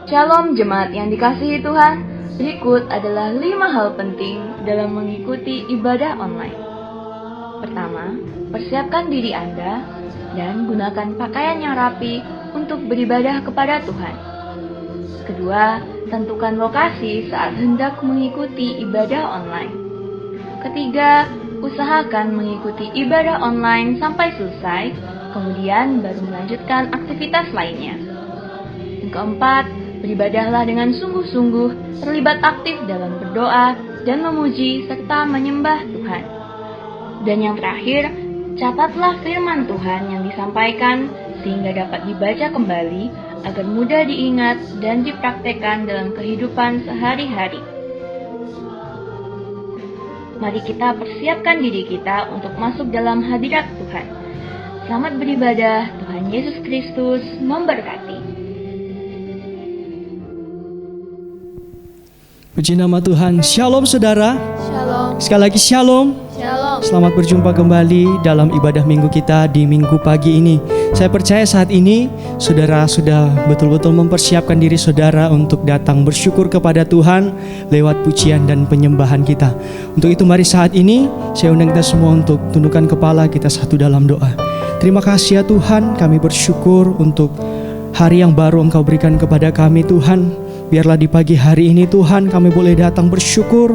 Shalom jemaat yang dikasihi Tuhan, berikut adalah 5 hal penting dalam mengikuti ibadah online. Pertama, persiapkan diri Anda dan gunakan pakaian yang rapi untuk beribadah kepada Tuhan. Kedua, tentukan lokasi saat hendak mengikuti ibadah online. Ketiga, usahakan mengikuti ibadah online sampai selesai, kemudian baru melanjutkan aktivitas lainnya. Yang keempat, beribadahlah dengan sungguh-sungguh, terlibat aktif dalam berdoa dan memuji serta menyembah Tuhan. Dan yang terakhir, catatlah firman Tuhan yang disampaikan sehingga dapat dibaca kembali agar mudah diingat dan dipraktekkan dalam kehidupan sehari-hari. Mari kita persiapkan diri kita untuk masuk dalam hadirat Tuhan. Selamat beribadah, Tuhan Yesus Kristus memberkati. Puji nama Tuhan. Shalom saudara. Shalom. Sekali lagi shalom. Shalom. Selamat berjumpa kembali dalam ibadah minggu kita di minggu pagi ini. Saya percaya saat ini saudara sudah betul-betul mempersiapkan diri saudara untuk datang bersyukur kepada Tuhan lewat pujian dan penyembahan kita. Untuk itu mari saat ini saya undang kita semua untuk tundukkan kepala kita satu dalam doa. Terima kasih ya Tuhan, kami bersyukur untuk hari yang baru Engkau berikan kepada kami Tuhan. Biarlah di pagi hari ini Tuhan kami boleh datang bersyukur,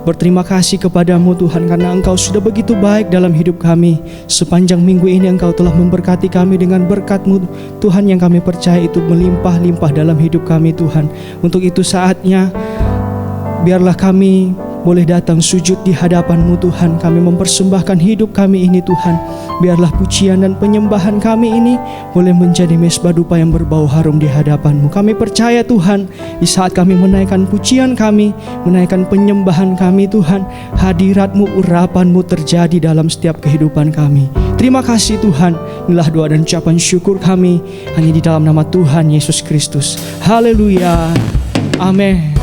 berterima kasih kepadamu Tuhan karena Engkau sudah begitu baik dalam hidup kami. Sepanjang minggu ini Engkau telah memberkati kami dengan berkat-Mu Tuhan yang kami percaya itu melimpah-limpah dalam hidup kami Tuhan. Untuk itu saatnya biarlah kami boleh datang sujud di hadapan-Mu Tuhan. Kami mempersembahkan hidup kami ini Tuhan. Biarlah pujian dan penyembahan kami ini boleh menjadi mezbah dupa yang berbau harum di hadapan-Mu. Kami percaya Tuhan, di saat kami menaikkan pujian kami, menaikkan penyembahan kami Tuhan, hadirat-Mu, urapan-Mu terjadi dalam setiap kehidupan kami. Terima kasih Tuhan. Inilah doa dan ucapan syukur kami hanya di dalam nama Tuhan Yesus Kristus. Haleluya. Amin.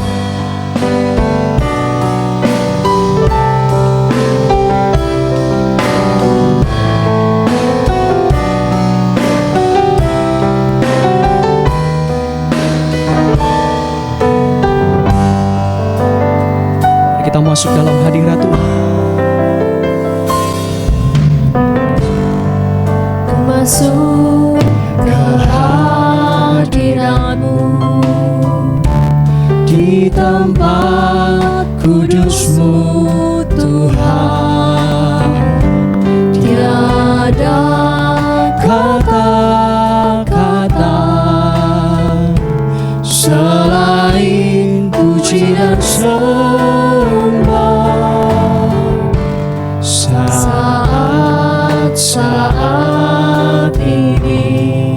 Kita masuk dalam hadirat Tuhan. Ku masuk ke hadirat-Mu, di tempat kudus-Mu Tuhan. Tiada kata-kata selain puji dan sembah. Saat ini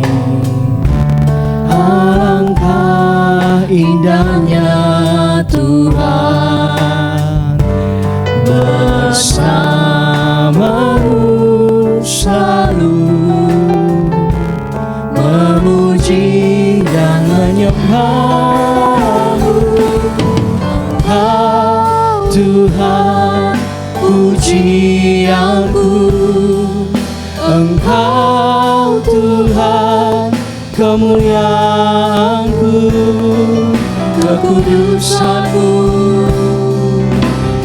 alangkah indahnya Tuhan bersama-Mu selalu memuji dan menyembah-Mu. Engkau Tuhan pujianku, Engkau Tuhan kemuliaanku, kekudusan-Mu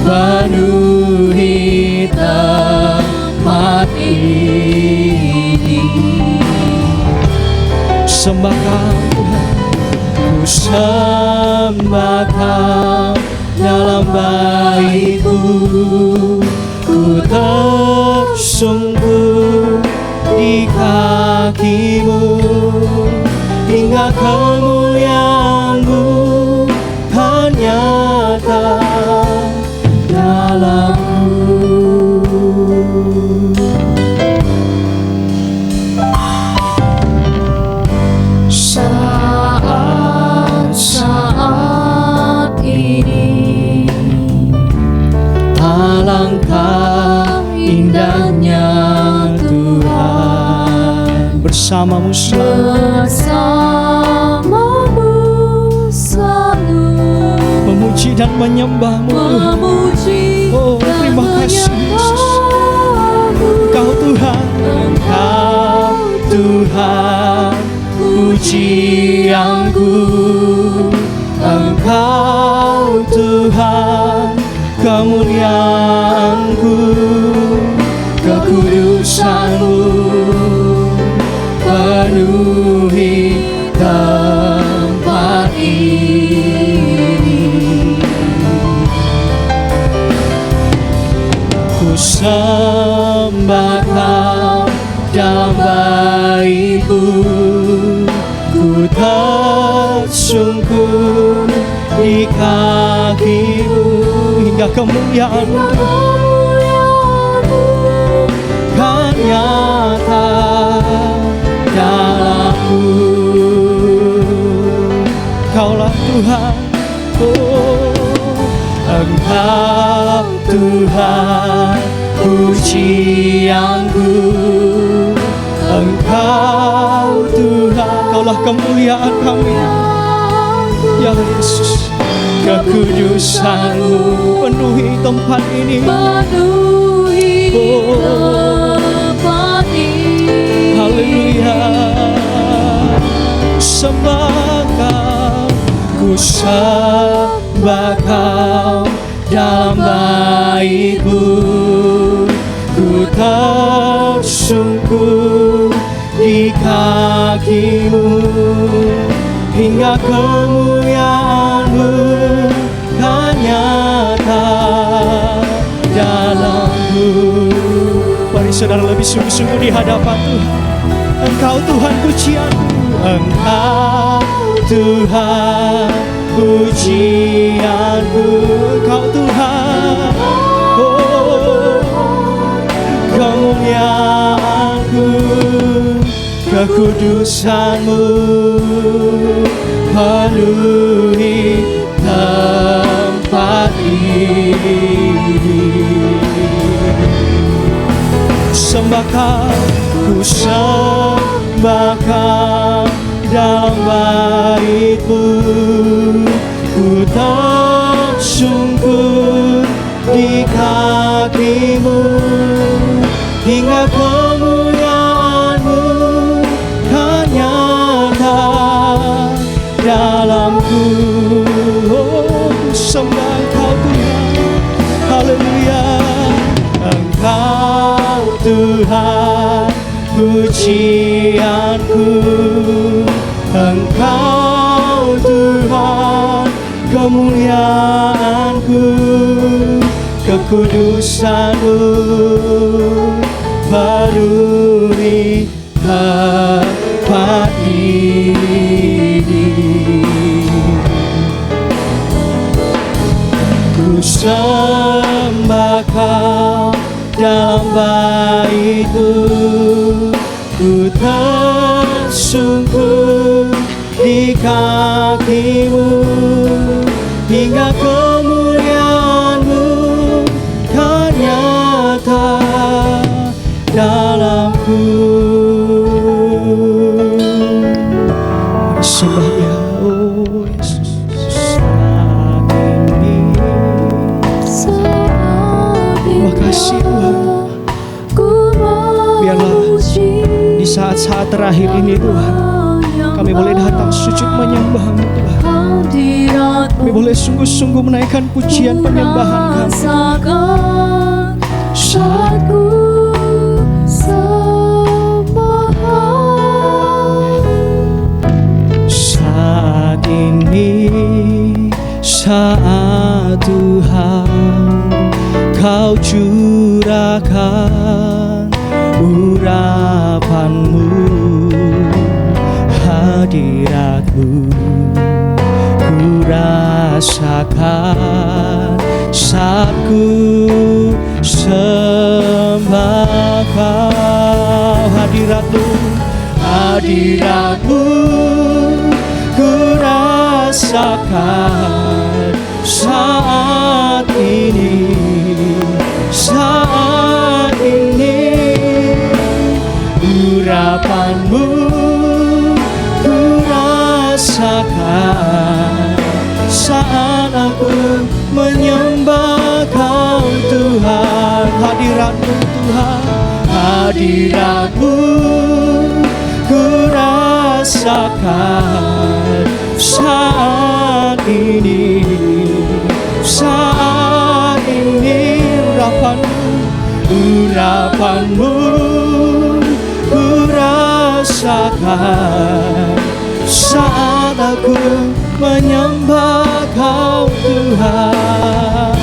penuhi tempat ini. Sembahkan Tuhan, ku sembahkan dalam baitku, ku tersungkur di kaki-Mu hingga kemuliaan-Mu nyata dalamku. Saat ini alangkah indahnya Tuhan bersama-Mu selalu memuji dan menyembah-Mu Tuhan. Oh, terima kasih Yesus. Engkau Tuhan, Engkau Tuhan pujianku. Engkau Tuhan, kemuliaanku, kekudusan-Mu penuhi tempat ini. Ku sembah Kau dalam bait-Mu, ku tersungkur di kaki-Mu, hingga kemuliaan-Mu kan nyata dalamku. Kaulah Tuhan, oh Engkau Tuhan, pujianku. Engkau Tuhan, Kaulah kemuliaan kami. Ya Yesus, kekudusan-Mu penuhi tempat ini. Penuhi tempat ini. Haleluya. Sembah Kau, ku sembah Kau dalam bait-Mu, ku tersungkur di kaki-Mu, hingga kemuliaan-Mu kan nyata dalamku. Mari saudara lebih sungguh-sungguh di hadapan Tuhan. Engkau Tuhan pujianku, Engkau Tuhan pujianku. Engkau Tuhan, oh kemuliaanku, kekudusan-Mu penuhi tempat ini. Sembah Kau, ku sembah Kau dalam bait-Mu, ku tersungkur di kaki-Mu, hingga kemuliaan-Mu kan nyata dalamku. Oh, sembah Kau Tuhan, haleluya. Engkau Tuhan pujianku, Engkau Tuhan kemuliaanku, kekudusan-Mu penuhi tempat ini. Ku sembah Kau dalam bait-Mu, ku tersungkur di kaki-Mu, hingga kemuliaan-Mu kan nyata dalamku. Sembah Dia, oh Yesus. Terima kasih Tuhan. Biarlah di saat-saat terakhir ini Tuhan, kami boleh datang sujud menyembah-Mu Tuhan. Kami boleh sungguh-sungguh menaikkan pujian penyembahan kami. Saat ku sembah Kau, saat ini, saat Tuhan Kau curahkan urapan-Mu, hadirat-Mu ku rasakan saat ku sembah Kau. Hadirat-Mu, hadirat-Mu ku rasakan saat ini, saat ini. Urapan-Mu ku rasakan saat aku menyembah Kau Tuhan. Hadirat-Mu Tuhan, hadirat-Mu ku rasakan rasakan saat ini, saat ini. Urapanmu ku rasakan saat aku menyembah Kau Tuhan,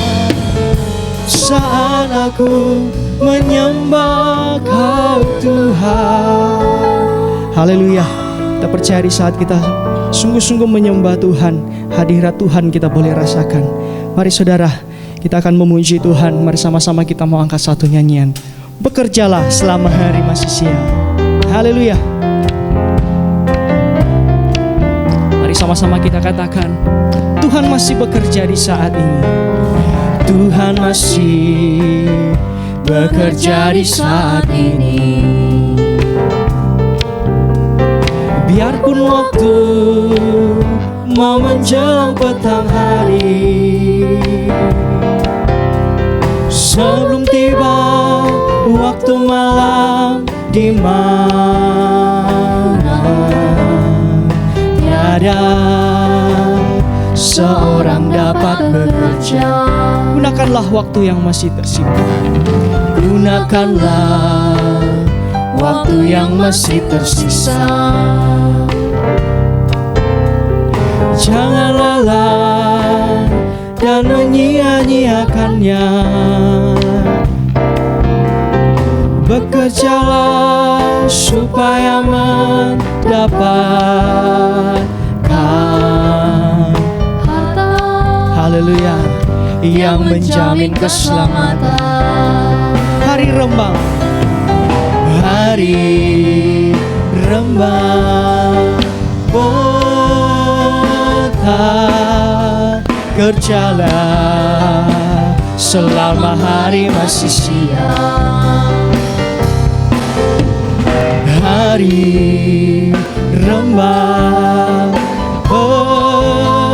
saat aku menyembah Kau Tuhan. Haleluya. Kita percaya di saat kita sungguh-sungguh menyembah Tuhan, hadirat Tuhan kita boleh rasakan. Mari saudara, kita akan memuji Tuhan. Mari sama-sama kita mau angkat satu nyanyian. Bekerjalah selama hari masih siang. Haleluya. Mari sama-sama kita katakan, Tuhan masih bekerja di saat ini. Tuhan masih bekerja di saat ini. Biarpun waktu mau menjelang petang hari, sebelum tiba waktu malam di mana tiada seorang dapat bekerja. Gunakanlah waktu yang masih tersimpan. Gunakanlah waktu yang masih tersisa. Jangan lelah dan menyia-nyiakannya. Bekerjalah supaya mendapatkan harta haleluya yang menjamin keselamatan. Hari rembang, hari rembang, petang, kerjalah selama hari masih siang. Hari rembang, petang,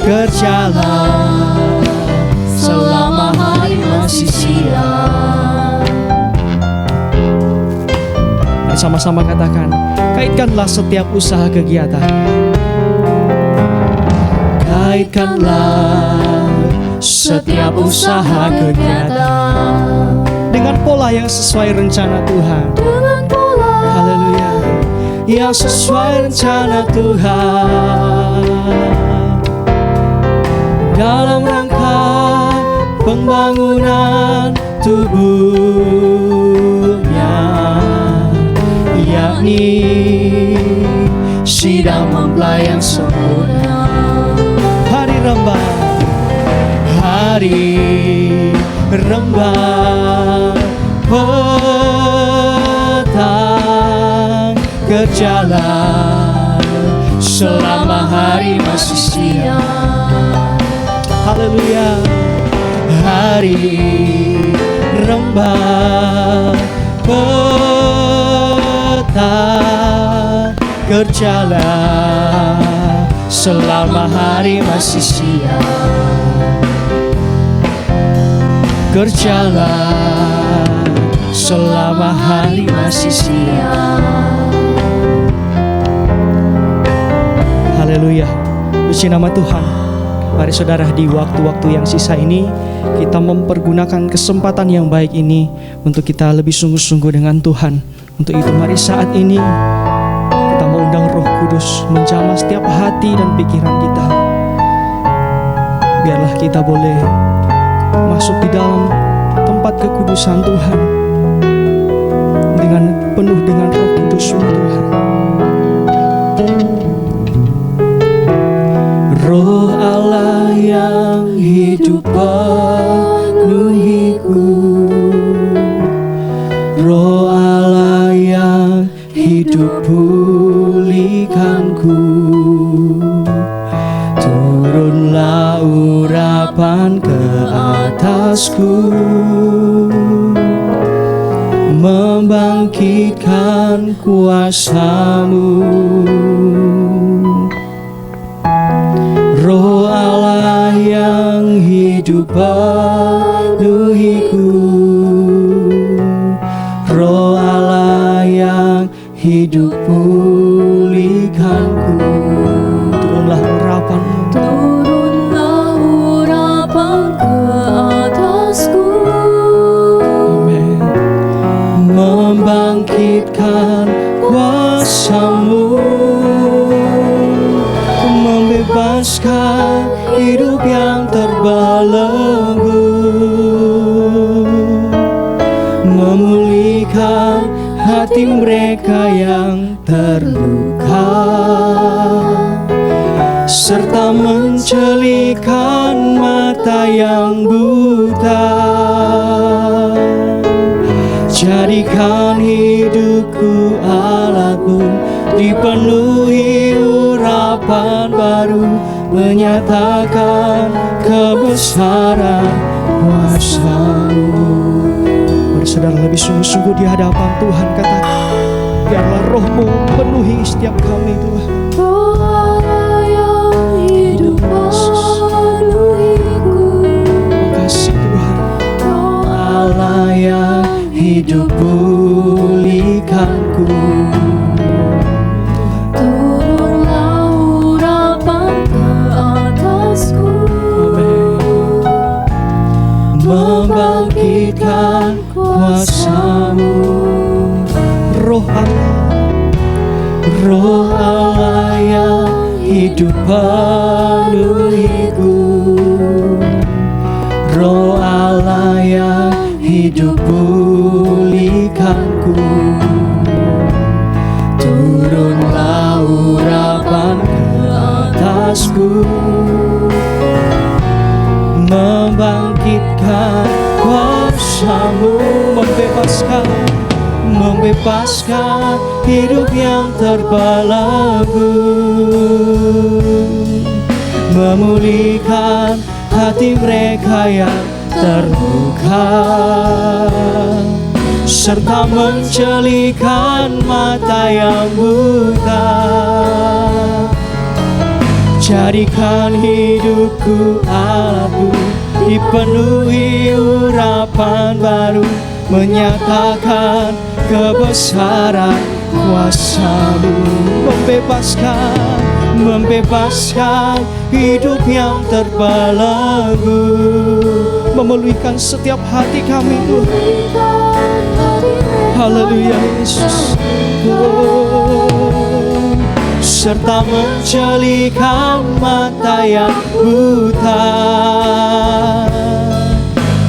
kerjalah selama hari masih siang. Mari sama-sama katakan, kaitkanlah setiap usaha kegiatan. Kaitkanlah setiap usaha kegiatan dengan pola yang sesuai rencana Tuhan. dengan pola Haleluya, yang sesuai rencana Tuhan, dalam rangka pembangunan tubuhnya, yakni sidang mempelai yang sempurna. Hari rembang, hari rembang, petang, kerjalah selama hari masih siang. Haleluya. Hari rembang, petang, kerjalah selama hari masih siang. Kerjalah selama hari masih siang. Haleluya, puji nama Tuhan. Mari saudara, di waktu-waktu yang sisa ini kita mempergunakan kesempatan yang baik ini untuk kita lebih sungguh-sungguh dengan Tuhan. Untuk itu mari saat ini kita mengundang Roh Kudus menjamah setiap hati dan pikiran kita. Biarlah kita boleh masuk di dalam tempat kekudusan Tuhan dengan penuh dengan Roh Kudus-Mu Tuhan. Roh Allah yang hidup penuhiku, Roh Allah yang hidup pulihkanku. Turunlah urapan ke atasku, membangkitkan kuasa-Mu. Roh Allah yang hidup penuhiku, Roh Allah yang hidup membebaskan hidup yang terbelenggu, memulihkan hati mereka yang terluka, serta mencelihkan mata yang buta. Jadikan hidupku alatmu, dipenuhi urapan baru, menyatakan kebesaran kuasa-Mu. Mari saudara lebih sungguh-sungguh di hadapan Tuhan, katakan, biarlah Roh-Mu penuhi setiap kami Tuhan. Roh Allah yang hidup penuhiku. Makasih Tuhan. Roh Allah yang hidup pulihkanku. turunlah urapan ke atasku. Membangkitkan kuasa-Mu. Roh Allah yang hidup penuhiku. Roh Allah yang hidup pulihkanku. Turunlah urapan ke atasku, membangkitkan kuasa-Mu, membebaskan hidup yang terbelenggu, memulihkan hati mereka yang terluka, serta mencelihkan mata yang buta. Jadikan hidupku alatmu, dipenuhi urapan baru, menyatakan kebesaran kuasa-Mu. Membebaskan hidup yang terbelenggu, memulihkan setiap hati kami Tuhan. Haleluya Yesus. Serta mencelihkan mata yang buta.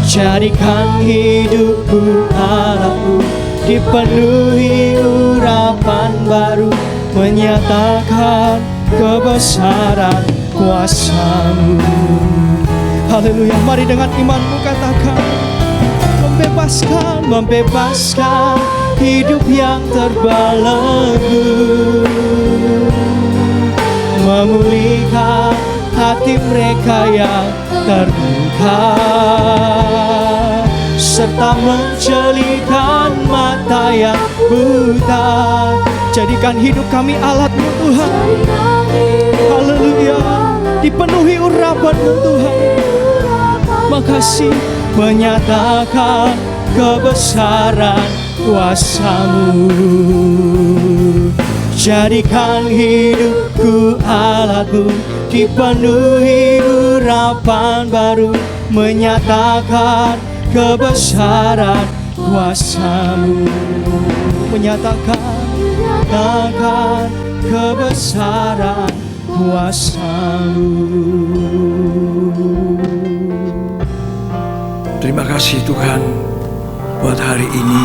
Jadikan hidupku alatmu, dipenuhi urapan baru, menyatakan kebesaran kuasa-Mu. Haleluya. Mari dengan imanmu katakan, membebaskan hidup yang terbelenggu, memulihkan hati mereka yang terluka, serta mencelihkan mata yang buta. Jadikan hidup kami alat-Mu Tuhan. Haleluya. Dipenuhi urapan-Mu Tuhan. Makasih. Menyatakan kebesaran kuasa-Mu. Jadikan hidupku alat-Mu, dipenuhi urapan baru, menyatakan kebesaran kuasa-Mu. Menyatakan kebesaran kuasa-Mu. Terima kasih Tuhan buat hari ini,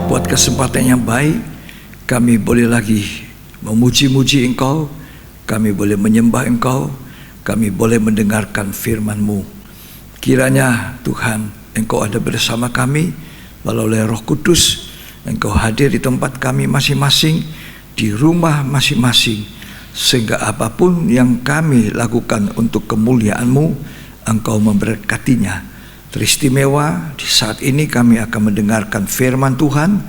buat kesempatan yang baik. Kami boleh lagi memuji-muji Engkau, kami boleh menyembah Engkau, kami boleh mendengarkan firman-Mu. Kiranya Tuhan, Engkau ada bersama kami melalui Roh Kudus. Engkau hadir di tempat kami masing-masing, di rumah masing-masing, sehingga apapun yang kami lakukan untuk kemuliaan-Mu, Engkau memberkatinya. Teristimewa di saat ini kami akan mendengarkan firman Tuhan.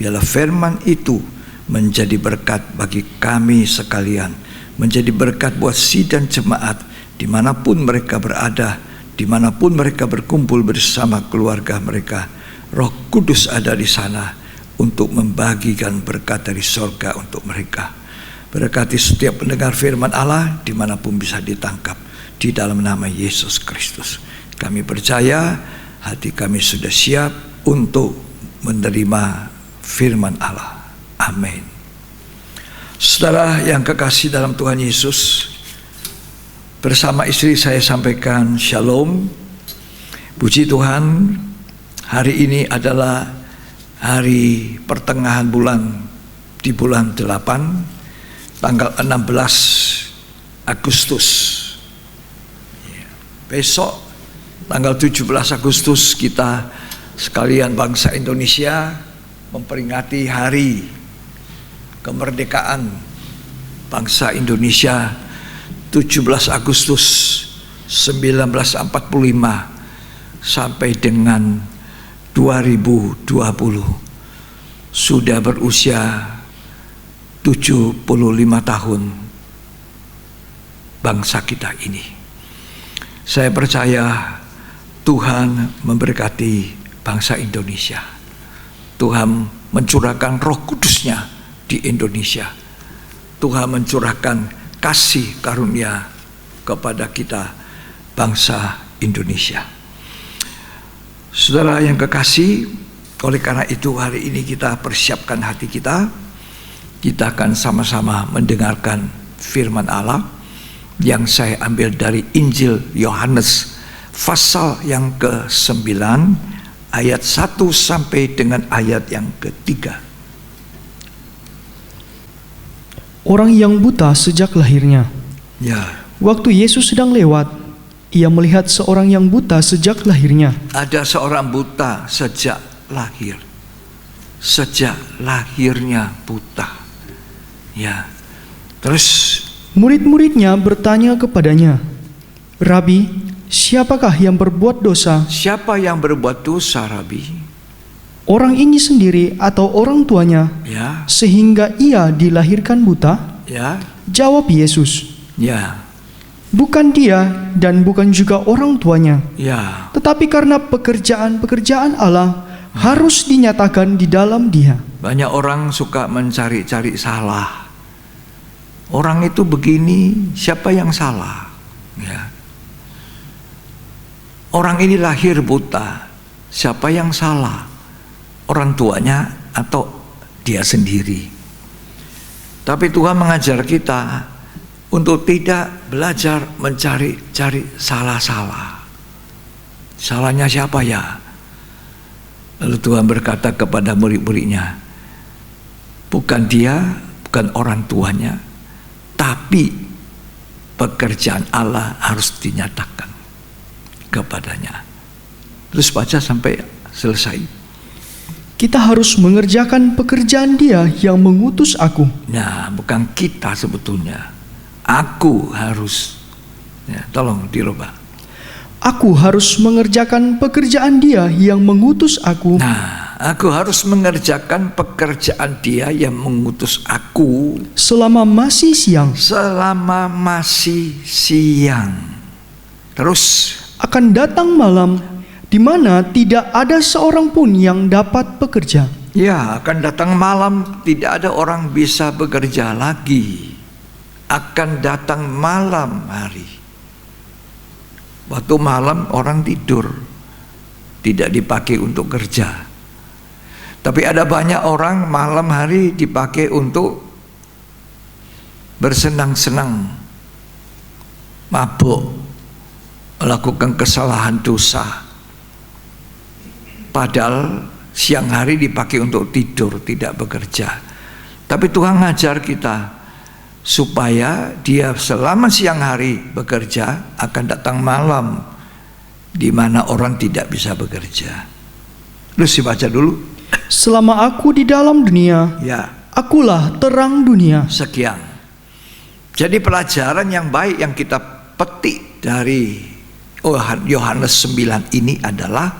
Biarlah firman itu menjadi berkat bagi kami sekalian, menjadi berkat buat sidang jemaat dimanapun mereka berada, dimanapun mereka berkumpul bersama keluarga mereka. Roh Kudus ada di sana untuk membagikan berkat dari sorga untuk mereka. Berkati setiap pendengar firman Allah dimanapun bisa ditangkap, di dalam nama Yesus Kristus. Kami percaya hati kami sudah siap untuk menerima firman Allah. Amin. Saudara yang kekasih dalam Tuhan Yesus, Bersama istri saya sampaikan shalom. Puji Tuhan, hari ini adalah hari pertengahan bulan di bulan 8, tanggal 16 Agustus. Besok tanggal 17 Agustus kita sekalian bangsa Indonesia memperingati hari kemerdekaan bangsa Indonesia 17 Agustus 1945 sampai dengan 2020 sudah berusia 75 tahun bangsa kita ini. Saya percaya Tuhan memberkati bangsa Indonesia. Tuhan mencurahkan Roh Kudus-Nya di Indonesia. Tuhan mencurahkan kasih karunia kepada kita bangsa Indonesia. Saudara yang kekasih, oleh karena itu hari ini kita persiapkan hati kita. Kita akan sama-sama mendengarkan firman Allah yang saya ambil dari Injil Yohanes pasal yang ke-9 ayat 1 sampai dengan ayat yang ke-3. Orang yang buta sejak lahirnya. Ya, Waktu Yesus sedang lewat, ia melihat seorang yang buta sejak lahirnya. ada seorang buta sejak lahir. Sejak lahirnya buta. Ya. Terus Murid-muridnya bertanya kepadanya, "Rabi, siapakah yang berbuat dosa, siapa yang berbuat dosa, Rabi? orang ini sendiri atau orang tuanya, Ya, sehingga ia dilahirkan buta?" ya, Jawab Yesus, ya, "Bukan dia dan bukan juga orang tuanya, ya. tetapi karena pekerjaan-pekerjaan Allah harus dinyatakan di dalam dia." Banyak orang suka mencari-cari salah. Orang itu begini, siapa yang salah? Ya. Orang ini lahir buta, siapa yang salah? Orang tuanya atau dia sendiri? Tapi Tuhan mengajar kita untuk tidak belajar mencari-cari salah-salah. Salahnya siapa ya? Lalu Tuhan berkata kepada murid-muridnya, bukan dia, bukan orang tuanya, tapi pekerjaan Allah harus dinyatakan kepadanya. Terus baca sampai selesai. Kita harus mengerjakan pekerjaan Dia yang mengutus aku. Nah, bukan kita sebetulnya. Aku harus. Ya, tolong dirubah. Aku harus mengerjakan pekerjaan Dia yang mengutus aku. Nah, aku harus mengerjakan pekerjaan Dia yang mengutus aku Selama masih siang, selama masih siang. Terus akan datang malam di mana tidak ada seorang pun yang dapat bekerja. ya, akan datang malam, tidak ada orang bisa bekerja lagi. Akan datang malam hari. Waktu malam orang tidur, tidak dipakai untuk kerja. Tapi ada banyak orang malam hari dipakai untuk bersenang-senang, mabuk, melakukan kesalahan dosa. Padahal siang hari dipakai untuk tidur, tidak bekerja. Tapi Tuhan ngajar kita supaya dia selama siang hari bekerja, akan datang malam di mana orang tidak bisa bekerja. Terus dibaca dulu. Selama aku di dalam dunia, Ya, akulah terang dunia. sekian. Jadi pelajaran yang baik yang kita petik dari Yohanes 9 ini adalah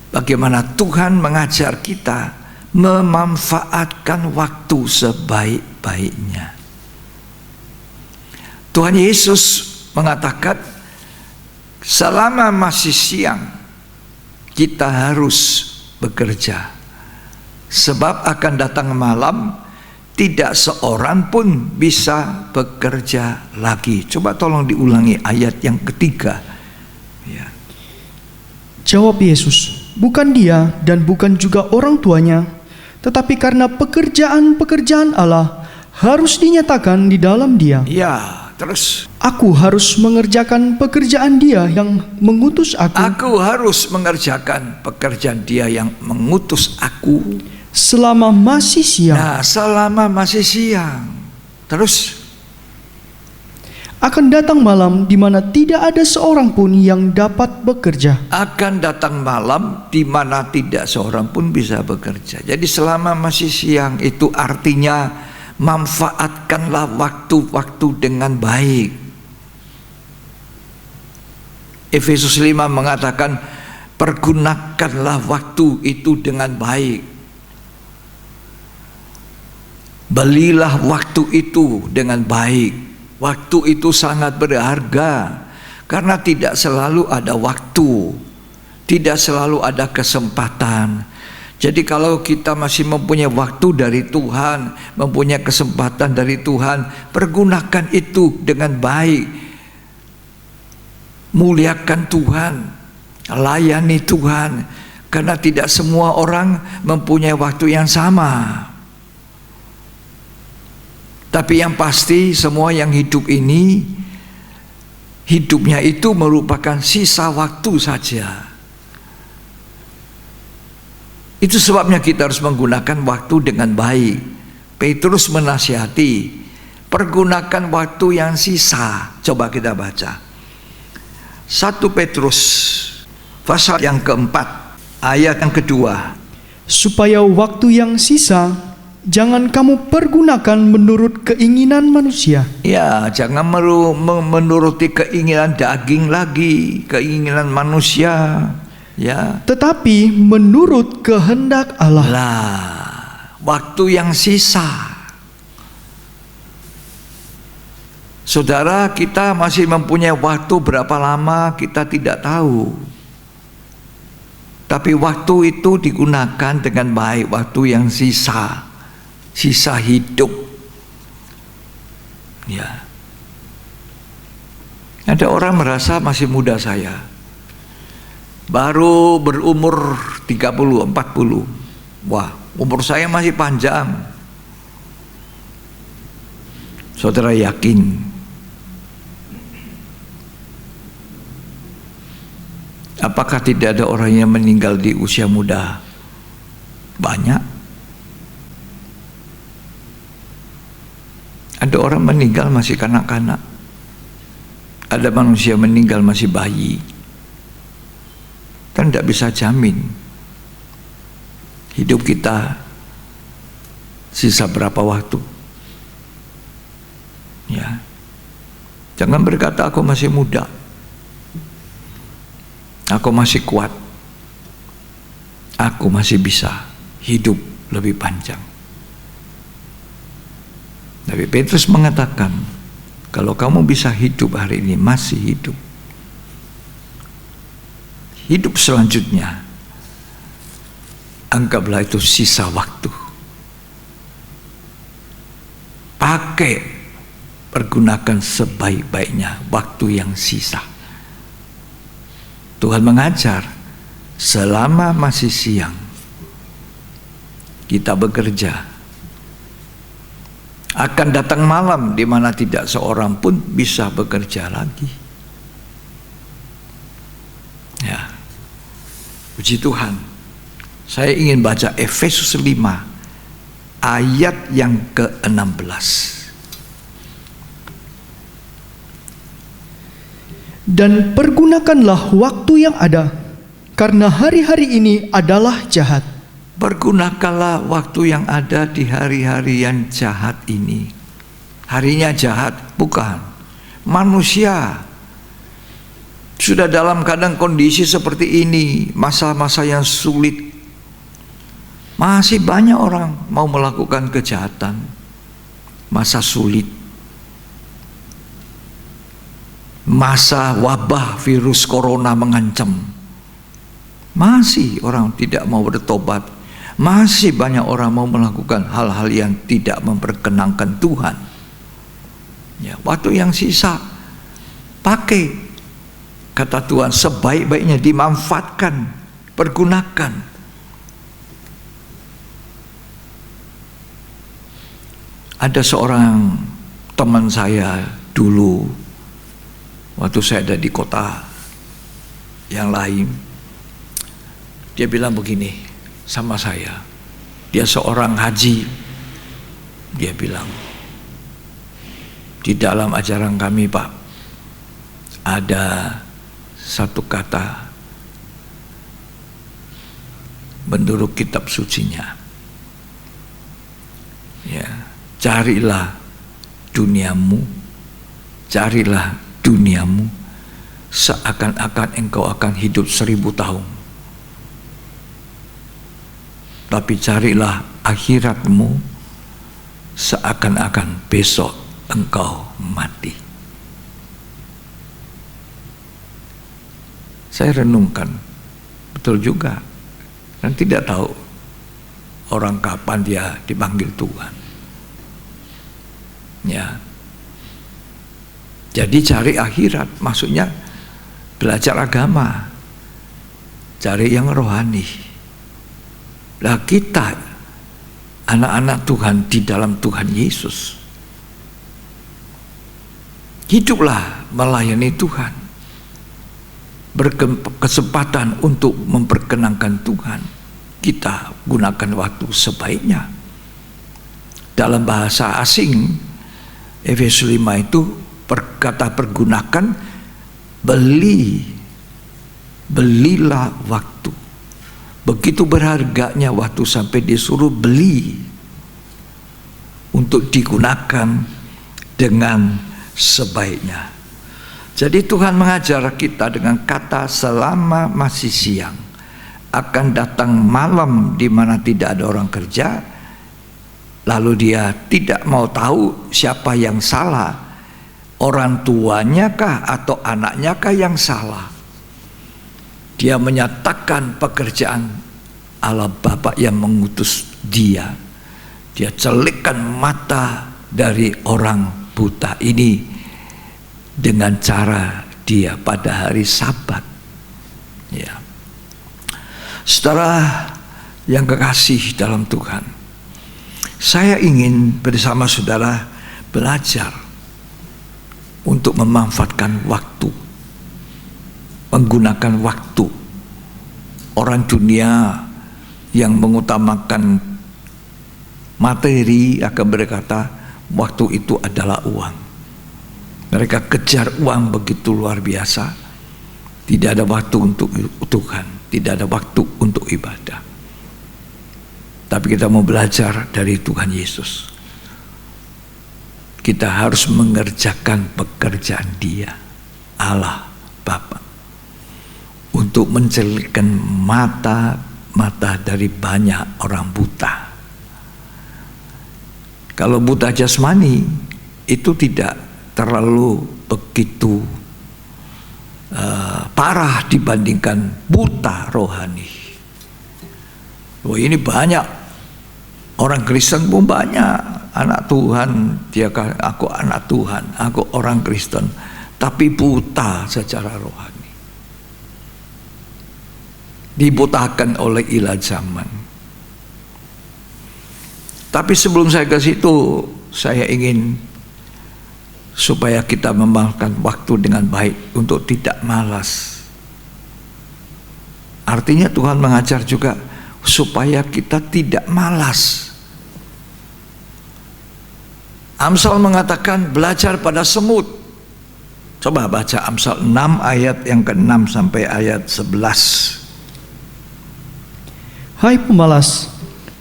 bagaimana Tuhan mengajar kita memanfaatkan waktu sebaik-baiknya. Tuhan Yesus mengatakan selama masih siang kita harus bekerja, sebab akan datang malam tidak seorang pun bisa bekerja lagi. Coba tolong diulangi ayat yang ketiga. Ya. Jawab Yesus, bukan dia dan bukan juga orang tuanya, tetapi karena pekerjaan-pekerjaan Allah harus dinyatakan di dalam dia. Ya, terus. Aku harus mengerjakan pekerjaan Dia yang mengutus aku Aku harus mengerjakan pekerjaan Dia yang mengutus aku. selama masih siang. Nah, selama masih siang. Terus. Akan datang malam di mana tidak ada seorang pun yang dapat bekerja. Akan datang malam di mana tidak seorang pun bisa bekerja. Jadi selama masih siang itu artinya manfaatkanlah waktu-waktu dengan baik. Efesus 5 mengatakan pergunakanlah waktu itu dengan baik. Belilah waktu itu dengan baik. Waktu itu sangat berharga karena tidak selalu ada waktu, tidak selalu ada kesempatan. Jadi kalau kita masih mempunyai waktu dari Tuhan, mempunyai kesempatan dari Tuhan, pergunakan itu dengan baik. Muliakan Tuhan, layani Tuhan, karena tidak semua orang mempunyai waktu yang sama. Tapi yang pasti semua yang hidup ini, hidupnya itu merupakan sisa waktu saja. Itu sebabnya kita harus menggunakan waktu dengan baik. Petrus menasihati, pergunakan waktu yang sisa. Coba kita baca 1 Petrus pasal yang keempat, ayat yang kedua. Supaya waktu yang sisa jangan kamu pergunakan menurut keinginan manusia. Ya, jangan menuruti keinginan daging lagi, keinginan manusia. Ya, Tetapi menurut kehendak Allah. lah, waktu yang sisa. Saudara, kita masih mempunyai waktu berapa lama kita tidak tahu. Tapi waktu itu digunakan dengan baik, waktu yang sisa. Sisa hidup. Ya. Ada orang merasa masih muda saya. Baru berumur 30, 40. Wah, umur saya masih panjang. Saudara yakin? Apakah tidak ada orang yang meninggal di usia muda? Banyak. Ada orang meninggal masih kanak-kanak. Ada manusia meninggal masih bayi. Kan tidak bisa jamin hidup kita sisa berapa waktu. Ya. Jangan berkata aku masih muda. Aku masih kuat. Aku masih bisa hidup lebih panjang. Tapi Petrus mengatakan, kalau kamu bisa hidup hari ini, masih hidup, hidup selanjutnya, anggaplah itu sisa waktu. Pakai, pergunakan sebaik-baiknya waktu yang sisa. Tuhan mengajar, selama masih siang, kita bekerja. Akan datang malam di mana tidak seorang pun bisa bekerja lagi. Ya. Puji Tuhan. Saya ingin baca Efesus 5 ayat yang ke-16. Dan pergunakanlah waktu yang ada, karena hari-hari ini adalah jahat. Pergunakanlah waktu yang ada di hari-hari yang jahat ini. Harinya jahat, bukan. Manusia sudah dalam keadaan kondisi seperti ini, masa-masa yang sulit. Masih banyak orang mau melakukan kejahatan. Masa sulit. Masa wabah virus corona mengancam. Masih orang tidak mau bertobat. Masih banyak orang mau melakukan hal-hal yang tidak memperkenankan Tuhan. Ya, waktu yang sisa pakai, kata Tuhan, sebaik-baiknya, dimanfaatkan, pergunakan. Ada seorang teman saya dulu waktu saya ada di kota yang lain, dia bilang begini sama saya. Dia seorang haji. Dia bilang, di dalam ajaran kami Pak, ada satu kata menurut kitab sucinya, ya, carilah duniamu seakan-akan engkau akan hidup 1000 tahun, tapi carilah akhiratmu seakan-akan besok engkau mati. Saya renungkan, betul juga, dan tidak tahu orang kapan dia dipanggil Tuhan. Ya, jadi cari akhirat, maksudnya belajar agama, cari yang rohani. Lah kita anak-anak Tuhan di dalam Tuhan Yesus, hiduplah melayani Tuhan, berkesempatan untuk memperkenankan Tuhan. Kita gunakan waktu sebaiknya. Dalam bahasa asing Efesus 5 itu kata pergunakan, belilah waktu. Begitu berharganya waktu sampai disuruh beli untuk digunakan dengan sebaiknya. Jadi Tuhan mengajar kita dengan kata selama masih siang akan datang malam di mana tidak ada orang kerja, lalu dia tidak mau tahu siapa yang salah, orang tuanya kah atau anaknya kah yang salah. Dia menyatakan pekerjaan Allah Bapa yang mengutus dia. Dia celikkan mata dari orang buta ini dengan cara dia pada hari Sabat. Ya. Saudara yang kekasih dalam Tuhan, saya ingin bersama saudara belajar untuk memanfaatkan waktu, menggunakan waktu. Orang dunia yang mengutamakan materi akan berkata waktu itu adalah uang. Mereka kejar uang begitu luar biasa. Tidak ada waktu untuk Tuhan, tidak ada waktu untuk ibadah. Tapi kita mau belajar dari Tuhan Yesus. Kita harus mengerjakan pekerjaan Dia, Allah Bapa, untuk mencelikkan mata dari banyak orang buta. Kalau buta jasmani itu tidak terlalu begitu parah dibandingkan buta rohani. Oh, ini banyak orang Kristen pun banyak anak Tuhan, aku anak Tuhan, aku orang Kristen, tapi buta secara rohani. Dibutakan oleh ilah zaman. Tapi sebelum saya ke situ, saya ingin supaya kita memanfaatkan waktu dengan baik untuk tidak malas. Artinya Tuhan mengajar juga supaya kita tidak malas. Amsal mengatakan belajar pada semut. Coba baca Amsal 6 ayat yang ke-6 sampai ayat 11. Hai pemalas,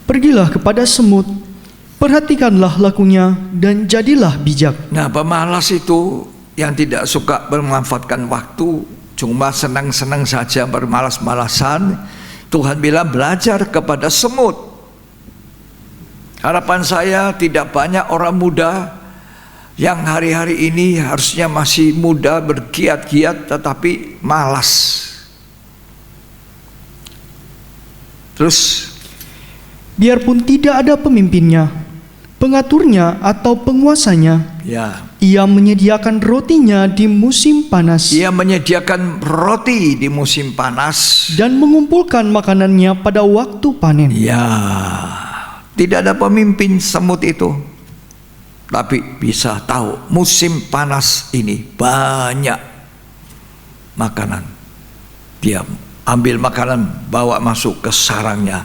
pergilah kepada semut, perhatikanlah lakunya dan jadilah bijak. Nah, pemalas itu yang tidak suka memanfaatkan waktu, cuma senang-senang saja bermalas-malasan. Tuhan bilang belajar kepada semut. Harapan saya tidak banyak orang muda yang hari-hari ini harusnya masih muda, bergiat-giat, tetapi malas. Terus, biarpun tidak ada pemimpinnya, pengaturnya atau penguasanya, ya, ia menyediakan rotinya di musim panas. Ia menyediakan roti di musim panas dan mengumpulkan makanannya pada waktu panen. Ya, tidak ada pemimpin semut itu. tapi bisa tahu musim panas ini banyak makanan. Dia ambil makanan, bawa masuk ke sarangnya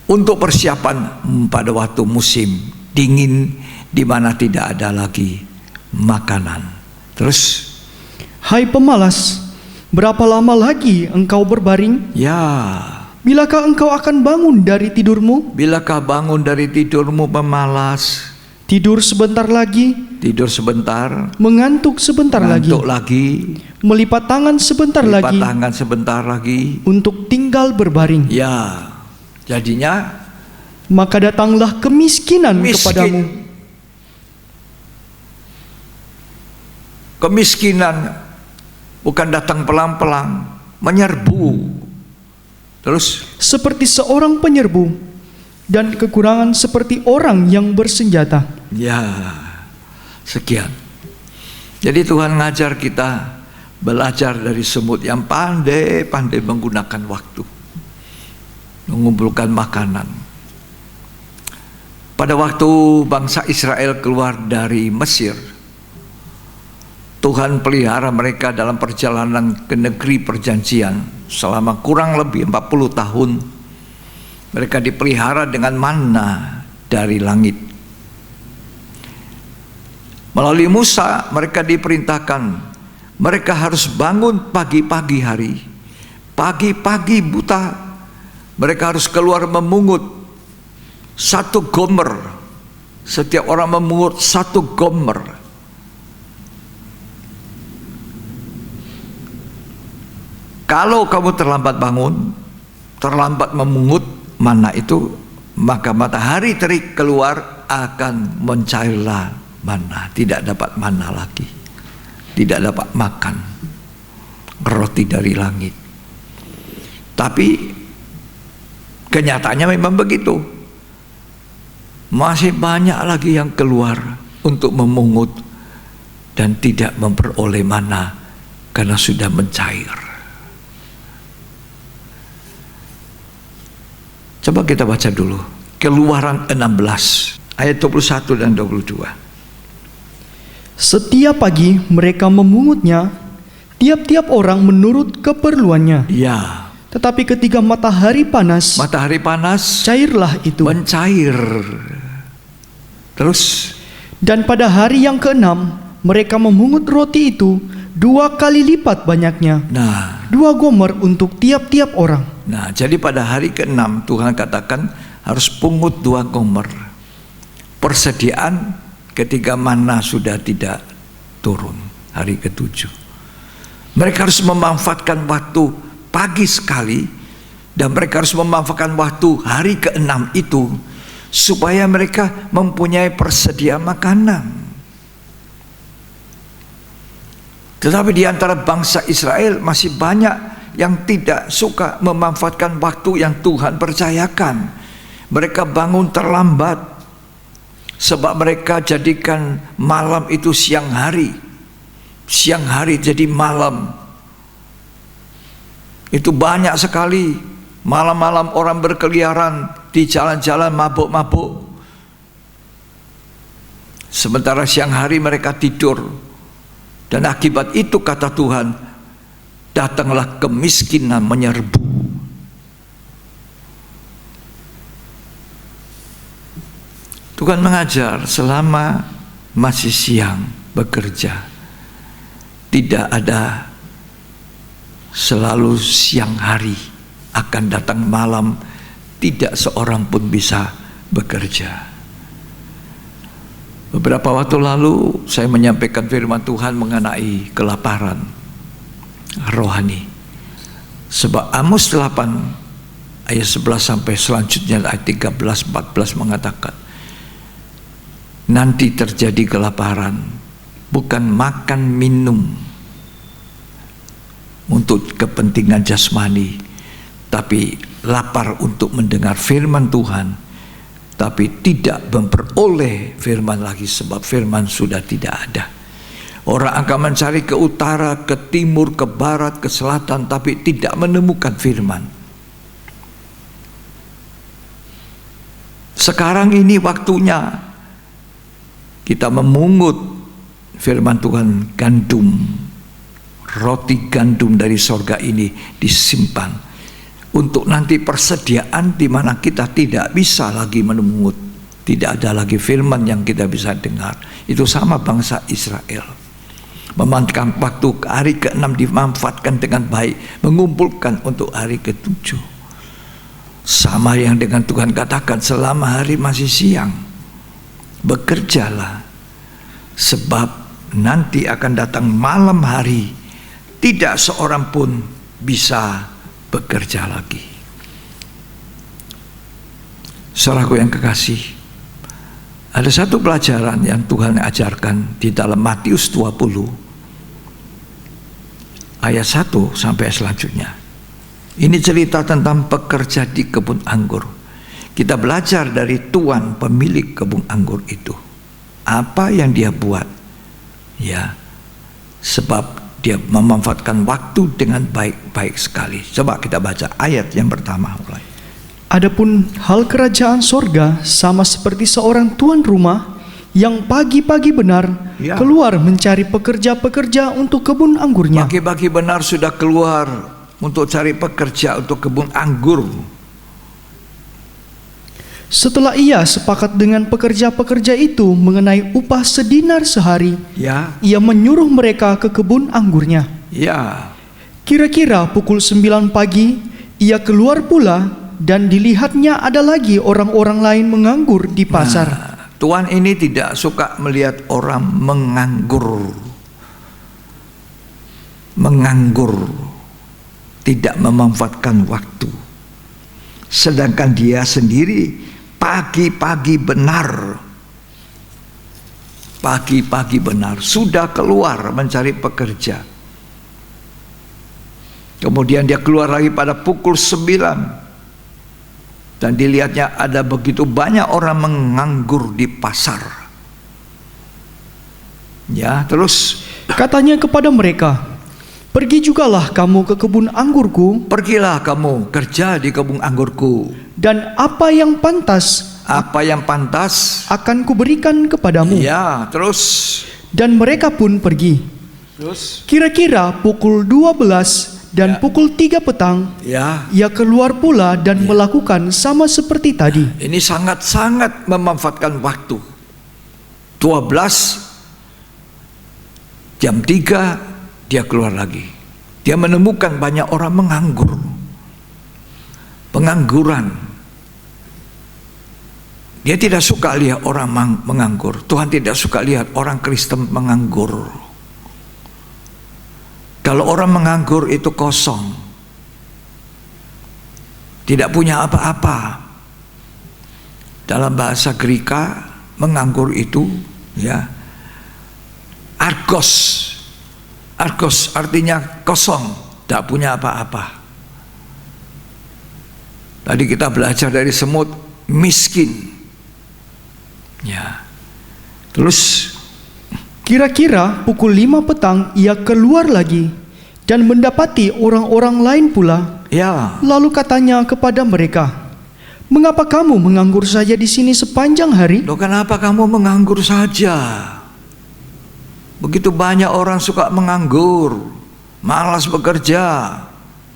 untuk persiapan pada waktu musim dingin di mana tidak ada lagi makanan. Terus, Hai pemalas, berapa lama lagi engkau berbaring? ya, Bilakah engkau akan bangun dari tidurmu? bilakah bangun dari tidurmu pemalas? Tidur sebentar lagi, Tidur sebentar, mengantuk sebentar ngantuk lagi, lagi, melipat tangan sebentar lipat lagi tangan sebentar lagi. untuk tinggal berbaring. Ya, jadinya Maka datanglah kemiskinan miskin. kepadamu. Kemiskinan bukan datang pelan-pelan, menyerbu. Terus, Seperti seorang penyerbu, dan kekurangan seperti orang yang bersenjata. ya, sekian. Jadi Tuhan ngajar kita belajar dari semut yang pandai-pandai menggunakan waktu, mengumpulkan makanan. Pada waktu bangsa Israel keluar dari Mesir, Tuhan pelihara mereka dalam perjalanan ke negeri perjanjian selama kurang lebih 40 tahun. Mereka dipelihara dengan manna dari langit. Melalui Musa mereka diperintahkan, mereka harus bangun pagi-pagi hari, pagi-pagi buta. Mereka harus keluar memungut 1 gomer. Setiap orang memungut 1 gomer. Kalau kamu terlambat bangun, terlambat memungut mana itu, maka matahari terik keluar akan mencairlah mana, tidak dapat mana lagi, tidak dapat makan roti dari langit. Tapi kenyataannya memang begitu. Masih banyak lagi yang keluar untuk memungut dan tidak memperoleh mana karena sudah mencair. Coba kita baca dulu Keluaran 16 ayat 21 dan 22. Setiap pagi mereka memungutnya, tiap-tiap orang menurut keperluannya. Ya, Tetapi ketika matahari panas, matahari panas cairlah itu. mencair. Terus, Dan pada hari yang ke-6 mereka memungut roti itu 2 kali lipat banyaknya, nah, 2 gomer untuk tiap-tiap orang. jadi pada hari ke-6 Tuhan katakan harus pungut 2 gomer. Persediaan ketika mana sudah tidak turun hari ke-7. Mereka harus memanfaatkan waktu pagi sekali, dan mereka harus memanfaatkan waktu hari ke-6 itu supaya mereka mempunyai persediaan makanan. Tetapi di antara bangsa Israel masih banyak yang tidak suka memanfaatkan waktu yang Tuhan percayakan. Mereka bangun terlambat sebab mereka jadikan malam itu siang hari, siang hari jadi malam. Itu banyak sekali malam-malam orang berkeliaran di jalan-jalan mabuk-mabuk, sementara siang hari mereka tidur. Dan akibat itu kata Tuhan, datanglah kemiskinan menyerbu. Tuhan mengajar selama masih siang bekerja, tidak ada selalu siang hari, akan datang malam, tidak seorang pun bisa bekerja. Beberapa waktu lalu saya menyampaikan firman Tuhan mengenai kelaparan rohani. Sebab Amos 8 ayat 11 sampai selanjutnya ayat 13, 14 mengatakan, nanti terjadi kelaparan, bukan makan minum untuk kepentingan jasmani, tapi lapar untuk mendengar firman Tuhan, tapi tidak memperoleh firman lagi sebab firman sudah tidak ada. Orang akan mencari ke utara, ke timur, ke barat, ke selatan, tapi tidak menemukan firman. Sekarang ini waktunya kita memungut firman Tuhan, gandum, roti gandum dari sorga ini disimpan untuk nanti persediaan di mana kita tidak bisa lagi memungut, tidak ada lagi firman yang kita bisa dengar. Itu sama bangsa Israel, memanfaatkan waktu hari ke-6 dimanfaatkan dengan baik, mengumpulkan untuk hari ke-7. Sama yang dengan Tuhan katakan, selama hari masih siang bekerjalah, sebab nanti akan datang malam hari, tidak seorang pun bisa bekerja lagi. Saudaraku yang kekasih, ada satu pelajaran yang Tuhan ajarkan di dalam Matius 20 ayat 1 sampai selanjutnya. Ini cerita tentang pekerja di kebun anggur. Kita belajar dari tuan pemilik kebun anggur itu. Apa yang dia buat? Ya, sebab dia memanfaatkan waktu dengan baik-baik sekali. Coba kita baca ayat yang pertama mulai. Adapun hal kerajaan sorga sama seperti seorang tuan rumah yang pagi-pagi benar Ya. keluar mencari pekerja-pekerja untuk kebun anggurnya. Pagi-pagi benar sudah keluar untuk cari pekerja untuk kebun anggur. Setelah ia sepakat dengan pekerja-pekerja itu mengenai upah sedinar sehari, Ya, ia menyuruh mereka ke kebun anggurnya. ya. Kira-kira pukul 9 pagi, ia keluar pula dan dilihatnya ada lagi orang-orang lain menganggur di pasar. Nah, Tuhan ini tidak suka melihat orang menganggur. Tidak memanfaatkan waktu. Sedangkan dia sendiri pagi-pagi benar sudah keluar mencari pekerja. Kemudian dia keluar lagi pada pukul 9 dan dilihatnya ada begitu banyak orang menganggur di pasar. Ya, terus Katanya kepada mereka, "Pergi jugalah kamu ke kebun anggurku, pergilah kamu kerja di kebun anggurku. dan apa yang pantas Apa yang pantas, akan kuberikan kepadamu." ya, terus Dan mereka pun pergi. Kira-kira pukul 12 dan pukul 3 petang, ya. ia keluar pula dan melakukan sama seperti tadi. Ini sangat-sangat memanfaatkan waktu. 12 jam 3 dia keluar lagi. Dia menemukan banyak orang menganggur. Pengangguran. Dia tidak suka lihat orang menganggur. Tuhan tidak suka lihat orang Kristen menganggur. Kalau orang menganggur itu kosong, tidak punya apa-apa. Dalam bahasa Greka, menganggur itu ya argos artinya kosong, tak punya apa-apa. Tadi kita belajar dari semut, miskin. Ya. Terus Kira-kira pukul 5 petang ia keluar lagi dan mendapati orang-orang lain pula. ya, Lalu katanya kepada mereka, "Mengapa kamu menganggur saja di sini sepanjang hari?" loh, kenapa kamu menganggur saja? Begitu banyak orang suka menganggur, malas bekerja,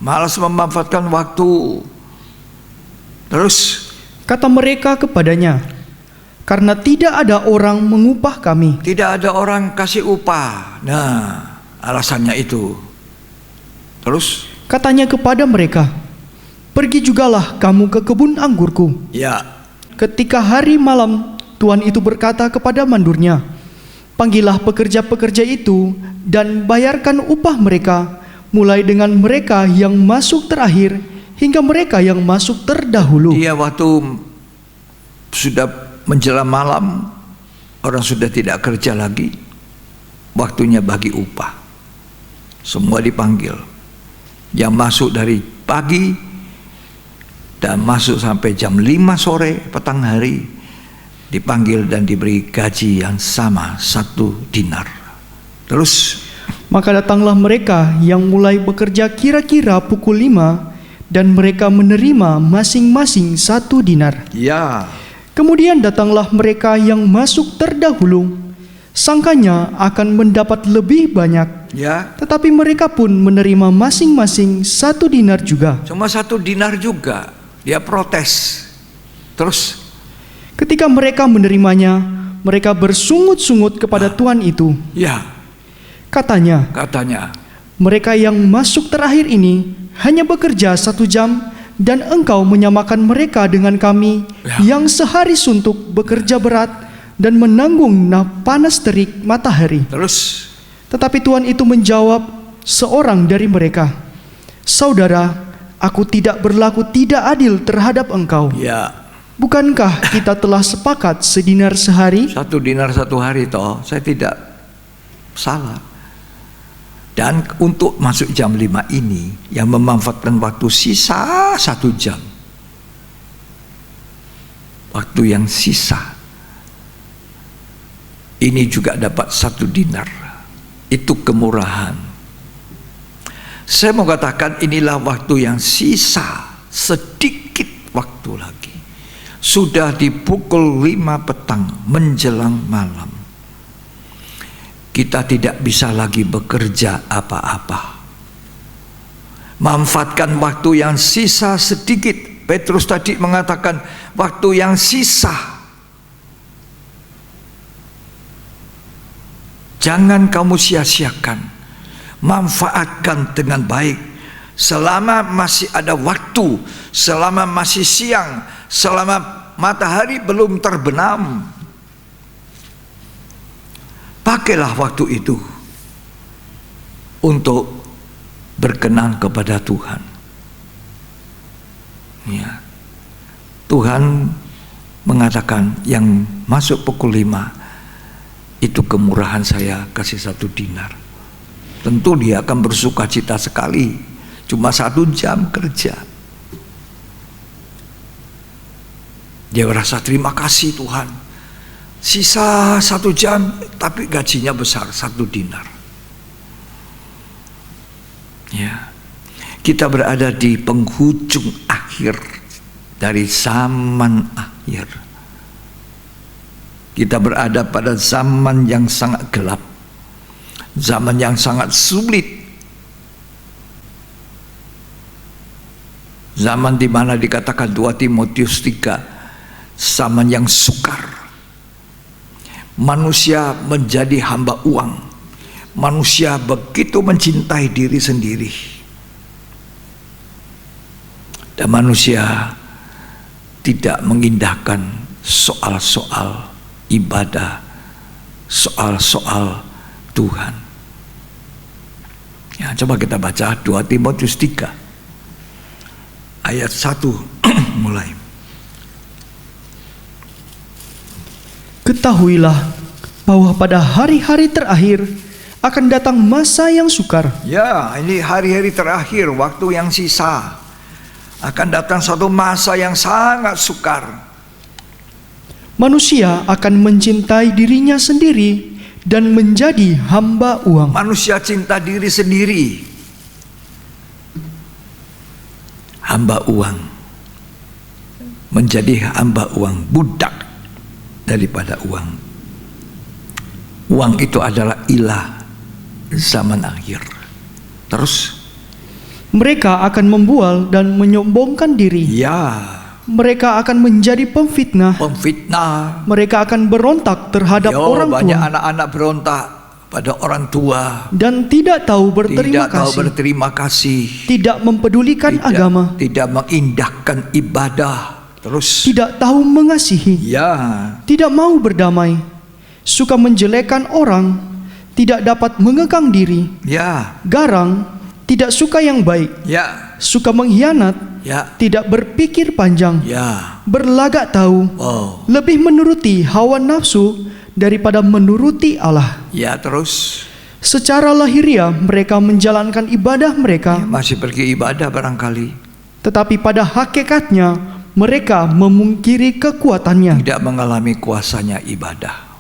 malas memanfaatkan waktu. Terus Kata mereka kepadanya, "Karena tidak ada orang mengupah kami." tidak ada orang kasih upah. Nah, alasannya itu. Terus Katanya kepada mereka, "Pergi jugalah kamu ke kebun anggurku." ya, Ketika hari malam, tuan itu berkata kepada mandurnya, "Panggillah pekerja-pekerja itu dan bayarkan upah mereka, mulai dengan mereka yang masuk terakhir hingga mereka yang masuk terdahulu." dia waktu sudah menjelang malam, orang sudah tidak kerja lagi, waktunya bagi upah. Semua dipanggil. Yang masuk dari pagi dan masuk sampai jam 5 sore petang hari dipanggil dan diberi gaji yang sama, 1 dinar. Terus Maka datanglah mereka yang mulai bekerja kira-kira pukul 5 dan mereka menerima masing-masing 1 dinar. ya, Kemudian datanglah mereka yang masuk terdahulu, sangkanya akan mendapat lebih banyak, Ya, tetapi mereka pun menerima masing-masing 1 dinar juga. cuma 1 dinar juga. Dia protes. Terus, Ketika mereka menerimanya, mereka bersungut-sungut kepada tuan itu. ya, Katanya, mereka yang masuk terakhir ini hanya bekerja 1 jam, dan engkau menyamakan mereka dengan kami yang sehari suntuk bekerja berat dan menanggung panas terik matahari. terus, Tetapi tuan itu menjawab seorang dari mereka, "Saudara, aku tidak berlaku tidak adil terhadap engkau. ya, Bukankah kita telah sepakat sedinar sehari?" 1 dinar 1 hari toh, saya tidak salah. Dan untuk masuk jam 5 ini, yang memanfaatkan waktu sisa 1 jam, waktu yang sisa, ini juga dapat 1 dinar. Itu kemurahan. Saya mau katakan inilah waktu yang sisa, sedikit waktu lagi. Sudah di pukul 5 petang menjelang malam. Kita tidak bisa lagi bekerja apa-apa. Manfaatkan waktu yang sisa sedikit. Petrus tadi mengatakan waktu yang sisa. Jangan kamu sia-siakan. Manfaatkan dengan baik. Selama masih ada waktu, selama masih siang, selama matahari belum terbenam, pakailah waktu itu untuk berkenan kepada Tuhan. Ya. Tuhan mengatakan yang masuk pukul 5 itu kemurahan saya, kasih 1 dinar. Tentu dia akan bersuka cita sekali. Cuma 1 jam kerja. Dia merasa terima kasih Tuhan. Sisa 1 jam, tapi gajinya besar, 1 dinar. Ya, kita berada di penghujung akhir dari zaman akhir. Kita berada pada zaman yang sangat gelap, zaman yang sangat sulit, zaman di mana dikatakan 2 Timotius 3, zaman yang sukar. Manusia menjadi hamba uang. Manusia begitu mencintai diri sendiri. Dan manusia tidak mengindahkan soal-soal ibadah, soal-soal Tuhan. Ya, coba kita baca 2 Timotius 3 ayat 1 mulai. Ketahuilah bahwa pada hari-hari terakhir akan datang masa yang sukar. Ya, ini hari-hari terakhir, waktu yang sisa. Akan datang suatu masa yang sangat sukar. Manusia akan mencintai dirinya sendiri dan menjadi hamba uang. Manusia cinta diri sendiri. Hamba uang. Menjadi hamba uang, budak daripada uang. Uang itu adalah ilah zaman akhir. Terus Mereka akan membual dan menyombongkan diri. ya, Mereka akan menjadi pemfitnah. Mereka akan berontak terhadap orang banyak tua anak-anak berontak pada orang tua, dan tidak tahu berterima tidak tahu kasih, berterima kasih, tidak mempedulikan agama, tidak mengindahkan ibadah. Terus tidak tahu mengasihi, ya, tidak mau berdamai, suka menjelekkan orang, tidak dapat mengekang diri, ya, garang, tidak suka yang baik, ya, suka mengkhianat, ya, tidak berpikir panjang, ya. berlagak tahu, Oh, lebih menuruti hawa nafsu daripada menuruti Allah. ya, terus Secara lahiriah mereka menjalankan ibadah mereka, masih pergi ibadah barangkali, tetapi pada hakikatnya mereka memungkiri kekuatannya. tidak mengalami kuasanya ibadah.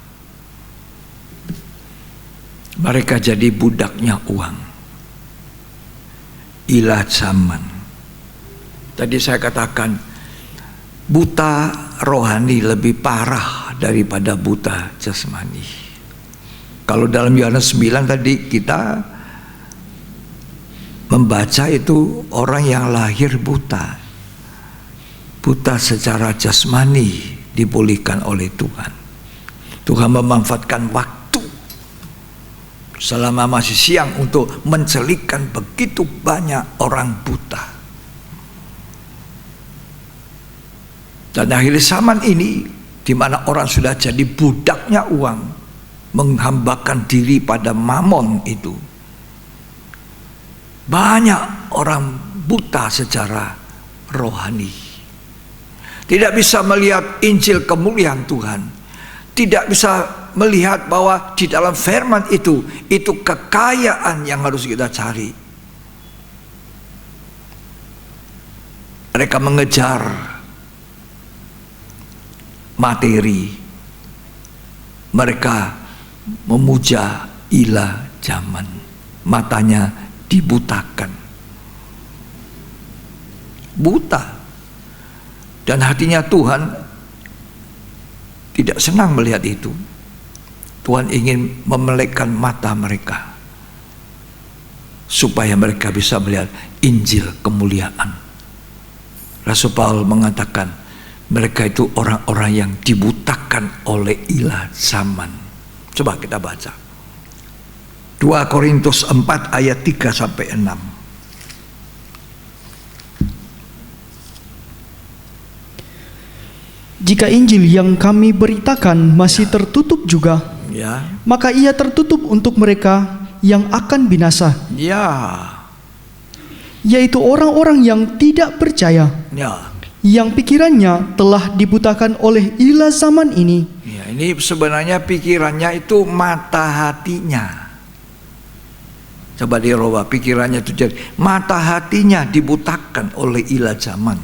Mereka jadi budaknya uang, ilah zaman. Tadi saya katakan buta rohani lebih parah daripada buta jasmani. Kalau dalam Yohanes 9 tadi kita membaca itu orang yang lahir buta. Buta secara jasmani dipulihkan oleh Tuhan. Tuhan memanfaatkan waktu selama masih siang untuk mencelikkan begitu banyak orang buta. Dan akhir zaman ini, di mana orang sudah jadi budaknya uang, menghambakan diri pada mamon itu, banyak orang buta secara rohani, tidak bisa melihat Injil kemuliaan Tuhan, tidak bisa melihat bahwa di dalam firman itu kekayaan yang harus kita cari. Mereka mengejar materi, mereka memuja ilah zaman, matanya dibutakan, buta, dan hatinya Tuhan tidak senang melihat itu. Tuhan ingin memelekkan mata mereka supaya mereka bisa melihat Injil kemuliaan. Rasul Paulus mengatakan mereka itu orang-orang yang dibutakan oleh ilah zaman. Coba kita baca 2 Korintus 4 ayat 3 sampai 6. Jika Injil yang kami beritakan masih tertutup juga, Ya, maka ia tertutup untuk mereka yang akan binasa, ya, yaitu orang-orang yang tidak percaya, ya. yang pikirannya telah dibutakan oleh ilah zaman ini. Ya, ini sebenarnya pikirannya itu mata hatinya. Coba dirubah pikirannya itu jadi mata hatinya dibutakan oleh ilah zaman.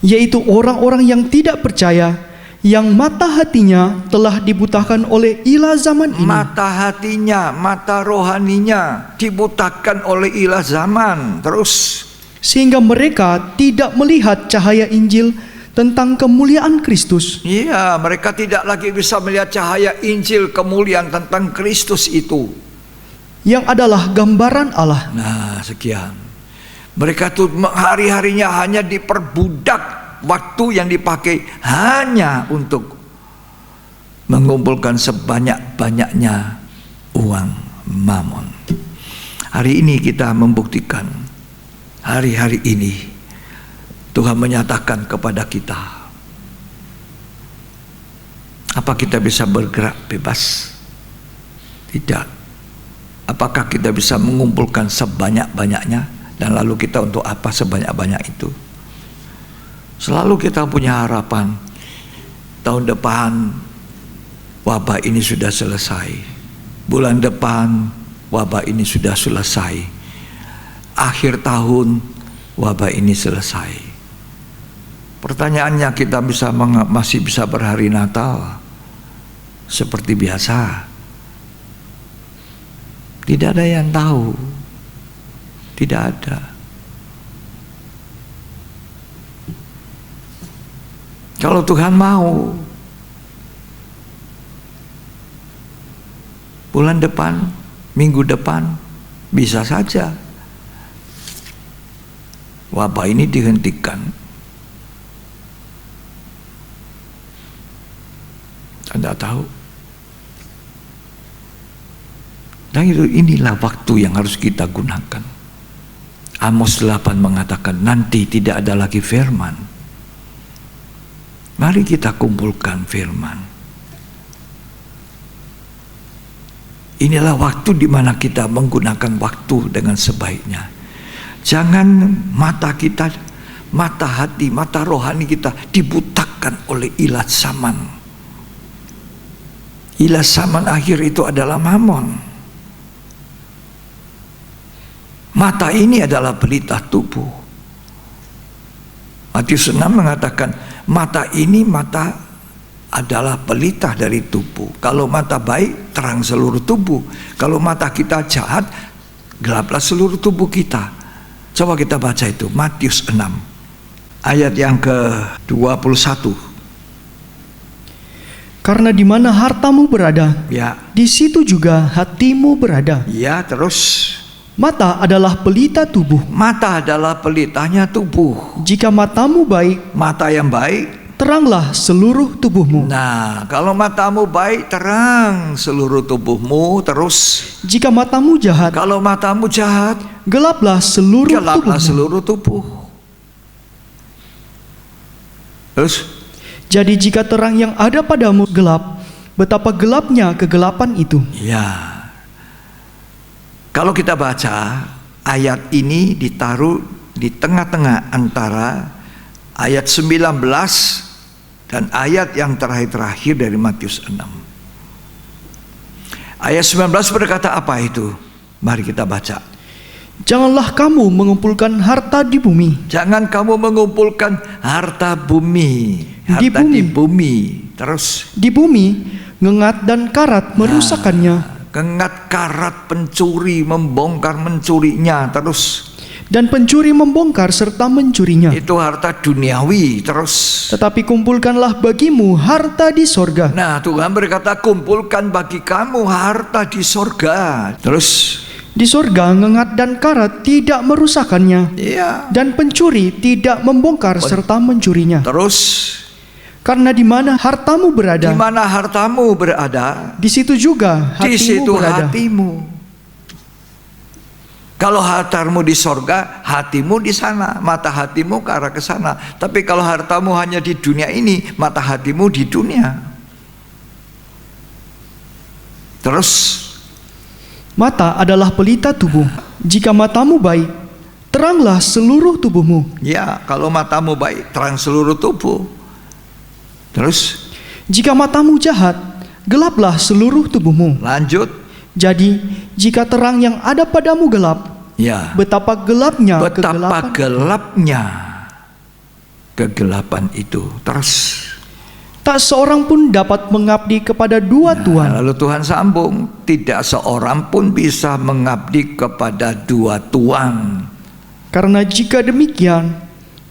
Yaitu orang-orang yang tidak percaya, yang mata hatinya telah dibutakan oleh ilah zaman ini. Mata hatinya, mata rohaninya dibutakan oleh ilah zaman. Terus Sehingga mereka tidak melihat cahaya Injil tentang kemuliaan Kristus. iya, mereka tidak lagi bisa melihat cahaya Injil kemuliaan tentang Kristus itu. Yang adalah gambaran Allah. Nah, sekian. Mereka tuh hari-harinya hanya diperbudak, waktu yang dipakai hanya untuk mengumpulkan sebanyak-banyaknya uang mamon. Hari ini kita membuktikan, hari-hari ini Tuhan menyatakan kepada kita, apa kita bisa bergerak bebas? Tidak. Apakah kita bisa mengumpulkan sebanyak-banyaknya? Dan lalu kita untuk apa sebanyak-banyak itu? Selalu kita punya harapan, tahun depan wabah ini sudah selesai, bulan depan wabah ini sudah selesai, akhir tahun wabah ini selesai. Pertanyaannya, kita masih bisa berhari Natal seperti biasa? Tidak ada yang tahu, tidak ada. Kalau Tuhan mau, bulan depan, minggu depan, bisa saja wabah ini dihentikan. Anda tahu? Dan inilah waktu yang harus kita gunakan. Amos 8 mengatakan nanti tidak ada lagi firman. Mari kita kumpulkan firman. Inilah waktu di mana kita menggunakan waktu dengan sebaiknya. Jangan mata kita, mata hati, mata rohani kita dibutakan oleh ilah zaman. Ilah zaman akhir itu adalah mamon. Mata ini adalah pelita tubuh. Matius 6 mengatakan mata ini adalah pelita dari tubuh. Kalau mata baik, terang seluruh tubuh. Kalau mata kita jahat, gelaplah seluruh tubuh kita. Coba kita baca itu, Matius 6 ayat yang ke-21. Karena di mana hartamu berada, Ya, di situ juga hatimu berada. ya, terus Mata adalah pelita tubuh. mata adalah pelitanya tubuh. Jika matamu baik, Mata yang baik. teranglah seluruh tubuhmu. Nah, kalau matamu baik, terang seluruh tubuhmu. Terus, Jika matamu jahat, kalau matamu jahat, gelaplah seluruh gelaplah tubuhmu. seluruh tubuh. Terus, Jadi jika terang yang ada padamu gelap, betapa gelapnya kegelapan itu. ya. Kalau kita baca ayat ini ditaruh di tengah-tengah antara ayat 19 dan ayat yang terakhir dari Matius 6. Ayat 19 berkata apa itu? Mari kita baca. Janganlah kamu mengumpulkan harta di bumi, Jangan kamu mengumpulkan harta bumi. Harta di bumi. Terus, di bumi ngengat dan karat merusakkannya, kengat karat pencuri membongkar mencurinya. Terus, dan pencuri membongkar serta mencurinya. itu harta duniawi. Terus, Tetapi kumpulkanlah bagimu harta di sorga, nah, Tuhan berkata, kumpulkan bagi kamu harta di sorga. Terus, di sorga ngengat dan karat tidak merusakkannya, iya. dan pencuri tidak membongkar serta mencurinya. Terus, Karena di mana hartamu di berada, mana hartamu berada, di situ juga di hatimu situ berada. hatimu. Kalau hartamu di sorga, hatimu di sana, mata hatimu ke arah ke sana. Tapi kalau hartamu hanya di dunia ini, mata hatimu di dunia. Terus, Mata adalah pelita tubuh. Jika matamu baik, teranglah seluruh tubuhmu. ya, kalau matamu baik, terang seluruh tubuh. Terus, Jika matamu jahat, gelaplah seluruh tubuhmu. lanjut, Jadi, jika terang yang ada padamu gelap, ya, betapa gelapnya betapa kegelapan. gelapnya kegelapan itu. Terus, Tak seorang pun dapat mengabdi kepada dua tuan. lalu Tuhan sambung, tidak seorang pun bisa mengabdi kepada dua tuan. Karena jika demikian,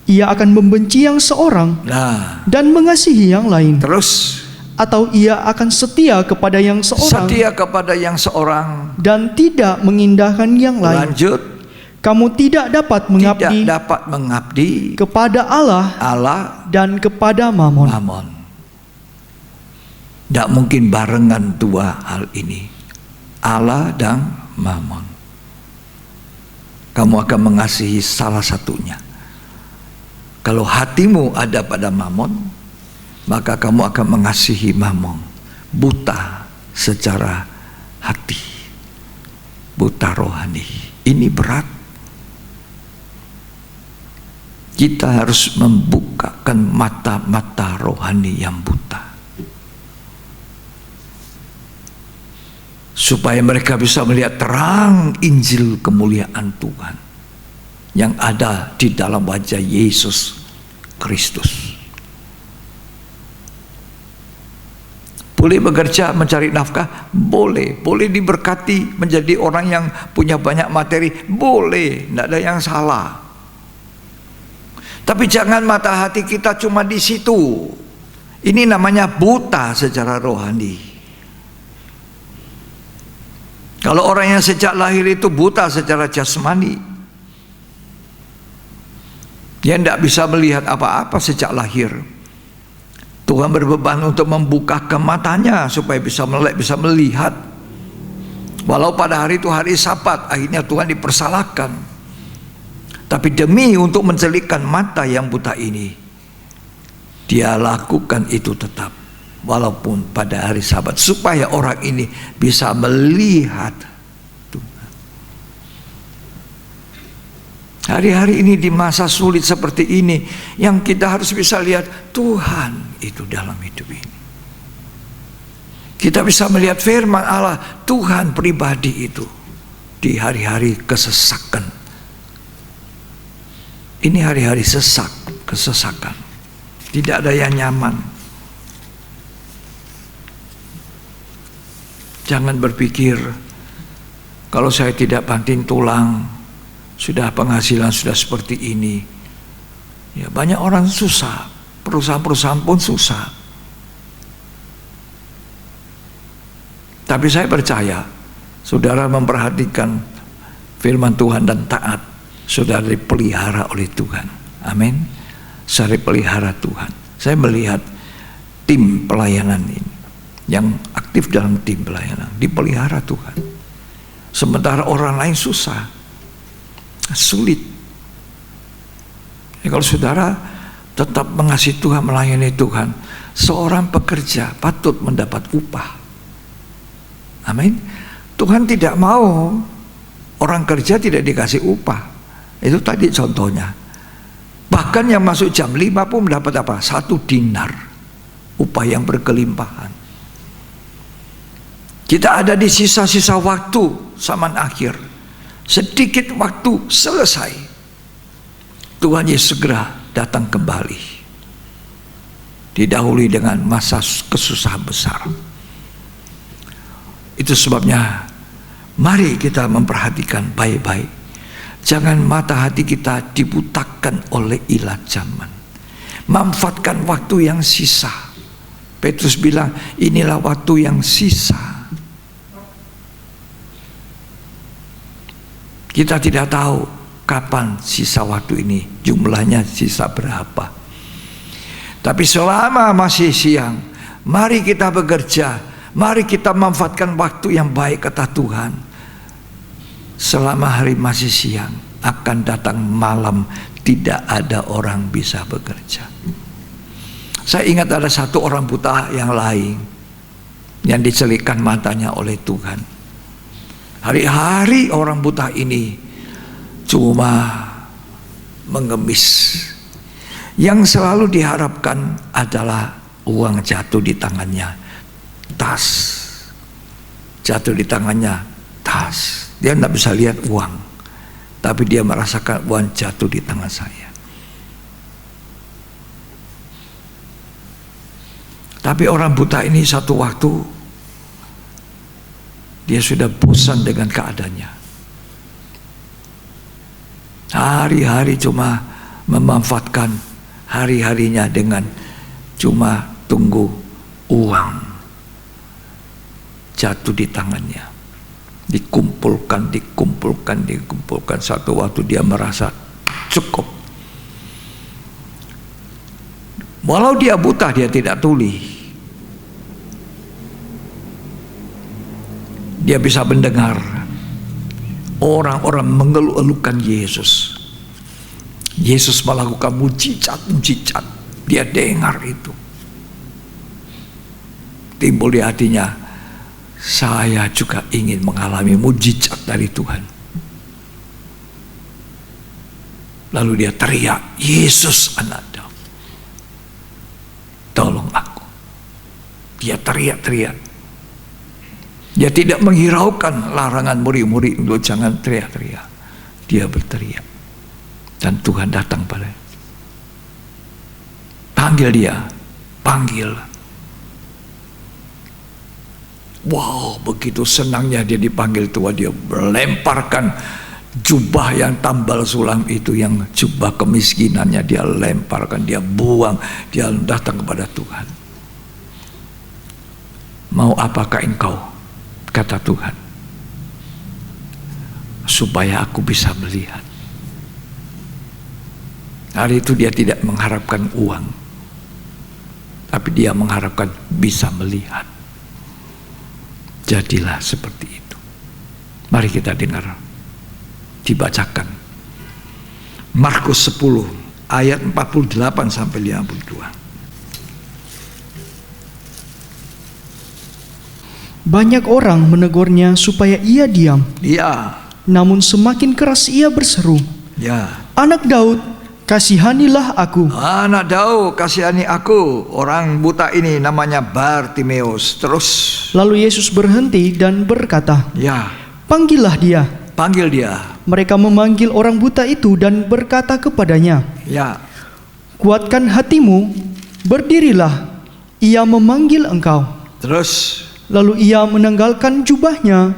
ia akan membenci yang seorang Nah, dan mengasihi yang lain. terus Atau ia akan setia kepada yang seorang setia kepada yang seorang. dan tidak mengindahkan yang lain. Lanjut, Kamu tidak dapat mengabdi tidak dapat mengabdi kepada Allah Allah dan kepada Mamon. Mamon. Tidak mungkin barengan dua hal ini, Allah dan Mamon. Kamu akan mengasihi salah satunya. Kalau hatimu ada pada Mamon, maka kamu akan mengasihi Mamon. Buta secara hati, buta rohani. Ini berat. Kita harus membukakan mata-mata rohani yang buta, supaya mereka bisa melihat terang Injil kemuliaan Tuhan yang ada di dalam wajah Yesus Kristus. Boleh bekerja mencari nafkah, boleh. Boleh diberkati menjadi orang yang punya banyak materi, boleh. Tidak ada yang salah. Tapi jangan mata hati kita cuma di situ. Ini namanya buta secara rohani. Kalau orang yang sejak lahir itu buta secara jasmani, dia tidak bisa melihat apa-apa sejak lahir. Tuhan berbeban untuk membukakan matanya supaya bisa melek, bisa melihat. Walau pada hari itu hari Sabat, akhirnya Tuhan dipersalahkan. Tapi demi untuk mencelikkan mata yang buta ini, dia lakukan itu tetap, walaupun pada hari Sabat, supaya orang ini bisa melihat Tuhan. Hari-hari ini di masa sulit seperti ini, yang kita harus bisa lihat Tuhan itu dalam hidup ini. Kita bisa melihat firman Allah, Tuhan pribadi itu di hari-hari kesesakan. Ini hari-hari sesak, kesesakan. Tidak ada yang nyaman. Jangan berpikir, kalau saya tidak banting tulang, sudah penghasilan sudah seperti ini. Ya, banyak orang susah, perusahaan-perusahaan pun susah. Tapi saya percaya saudara memperhatikan firman Tuhan dan taat, saudara dipelihara oleh Tuhan. Amin. Saya dipelihara Tuhan. Saya melihat tim pelayanan ini yang aktif dalam tim pelayanan dipelihara Tuhan. Sementara orang lain susah, sulit. Kalau saudara tetap mengasihi Tuhan, melayani Tuhan, seorang pekerja patut mendapat upah. Amin. Tuhan tidak mau orang kerja tidak dikasih upah. Itu tadi contohnya. Bahkan yang masuk jam 5 pun mendapat apa? 1 dinar. Upah yang berkelimpahan. Kita ada di sisa-sisa waktu zaman akhir. Sedikit waktu selesai. Tuhan Yesus segera datang kembali. Didahului dengan masa kesusahan besar. Itu sebabnya mari kita memperhatikan baik-baik. Jangan mata hati kita dibutakan oleh ilah zaman. Manfaatkan waktu yang sisa. Petrus bilang, inilah waktu yang sisa. Kita tidak tahu kapan sisa waktu ini, jumlahnya sisa berapa. Tapi selama masih siang, mari kita bekerja. Mari kita manfaatkan waktu yang baik, kata Tuhan. Selama hari masih siang, akan datang malam, tidak ada orang bisa bekerja. Saya ingat ada satu orang buta yang lain yang dicelupkan matanya oleh Tuhan. Hari-hari orang buta ini cuma mengemis. Yang selalu diharapkan adalah uang jatuh di tangannya. Tas jatuh di tangannya, tas. Dia tidak bisa lihat uang, tapi dia merasakan uang jatuh di tangan saya. Tapi orang buta ini satu waktu dia sudah bosan dengan keadaannya. Hari-hari cuma memanfaatkan hari-harinya dengan cuma tunggu uang jatuh di tangannya, dikumpulkan. Satu waktu dia merasa cukup. Walau dia buta, dia tidak tuli. Dia bisa mendengar orang-orang mengeluh-elukan Yesus. Yesus melakukan mujizat. Dia dengar itu. Timbul di hatinya, saya juga ingin mengalami mujizat dari Tuhan. Lalu dia teriak, Yesus anak Daud, tolong aku. Dia teriak-teriak. Dia tidak menghiraukan larangan murid-murid untuk jangan teriak-teriak. Dia berteriak. Dan Tuhan datang pada. Panggil dia. Panggil. Wow, begitu senangnya dia dipanggil Tuhan, dia melemparkan jubah yang tambal sulam itu, yang jubah kemiskinannya dia lemparkan, dia buang, dia datang kepada Tuhan. Mau apakah engkau, kata Tuhan, supaya aku bisa melihat. Hari itu dia tidak mengharapkan uang, tapi dia mengharapkan bisa melihat. Jadilah seperti itu. Mari kita dengar, dibacakan Markus 10 ayat 48 sampai 52. Banyak orang menegurnya supaya ia diam. Ya. Namun semakin keras ia berseru, Ya. Anak Daud, kasihanilah aku. Anak Daud, kasihani aku. Orang buta ini namanya Bartimeus. Terus. Lalu Yesus berhenti dan berkata, Ya. Panggillah dia. Panggil dia. Mereka memanggil orang buta itu dan berkata kepadanya, Ya. Kuatkan hatimu, berdirilah, ia memanggil engkau. Terus. Lalu ia menanggalkan jubahnya,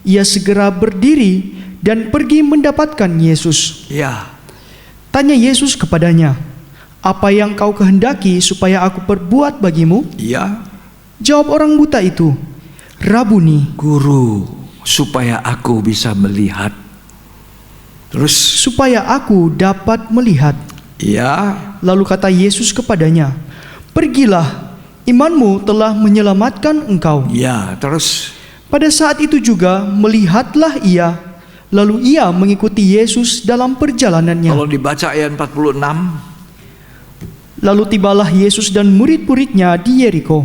ia segera berdiri dan pergi mendapatkan Yesus. Ya. Tanya Yesus kepadanya, apa yang kau kehendaki supaya aku perbuat bagimu? Ya. Jawab orang buta itu, Rabuni, Guru, supaya aku bisa melihat. Terus, supaya aku dapat melihat. ya, Lalu kata Yesus kepadanya, pergilah, imanmu telah menyelamatkan engkau. ya, terus. Pada saat itu juga melihatlah ia, lalu ia mengikuti Yesus dalam perjalanannya. Kalau dibaca ayat 46, Lalu tibalah Yesus dan murid-muridnya di Yeriko.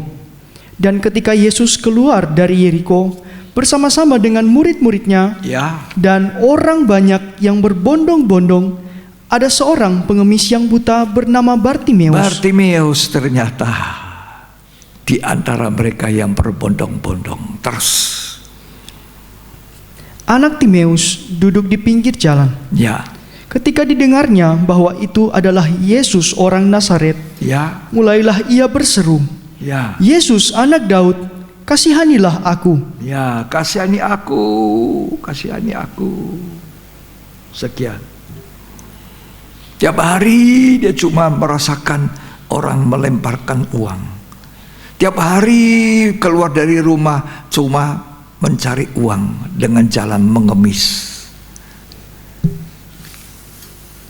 Dan ketika Yesus keluar dari Yeriko bersama-sama dengan murid-muridnya ya, dan orang banyak yang berbondong-bondong, ada seorang pengemis yang buta bernama Bartimeus. Bartimeus ternyata di antara mereka yang berbondong-bondong. Terus, Anak Timeus duduk di pinggir jalan. ya, Ketika didengarnya bahwa itu adalah Yesus orang Nazaret, ya, mulailah ia berseru, ya, Yesus anak Daud, kasihanilah aku. ya, kasihani aku, kasihani aku. Sekian. Tiap hari dia cuma merasakan orang melemparkan uang. Tiap hari keluar dari rumah cuma mencari uang dengan jalan mengemis.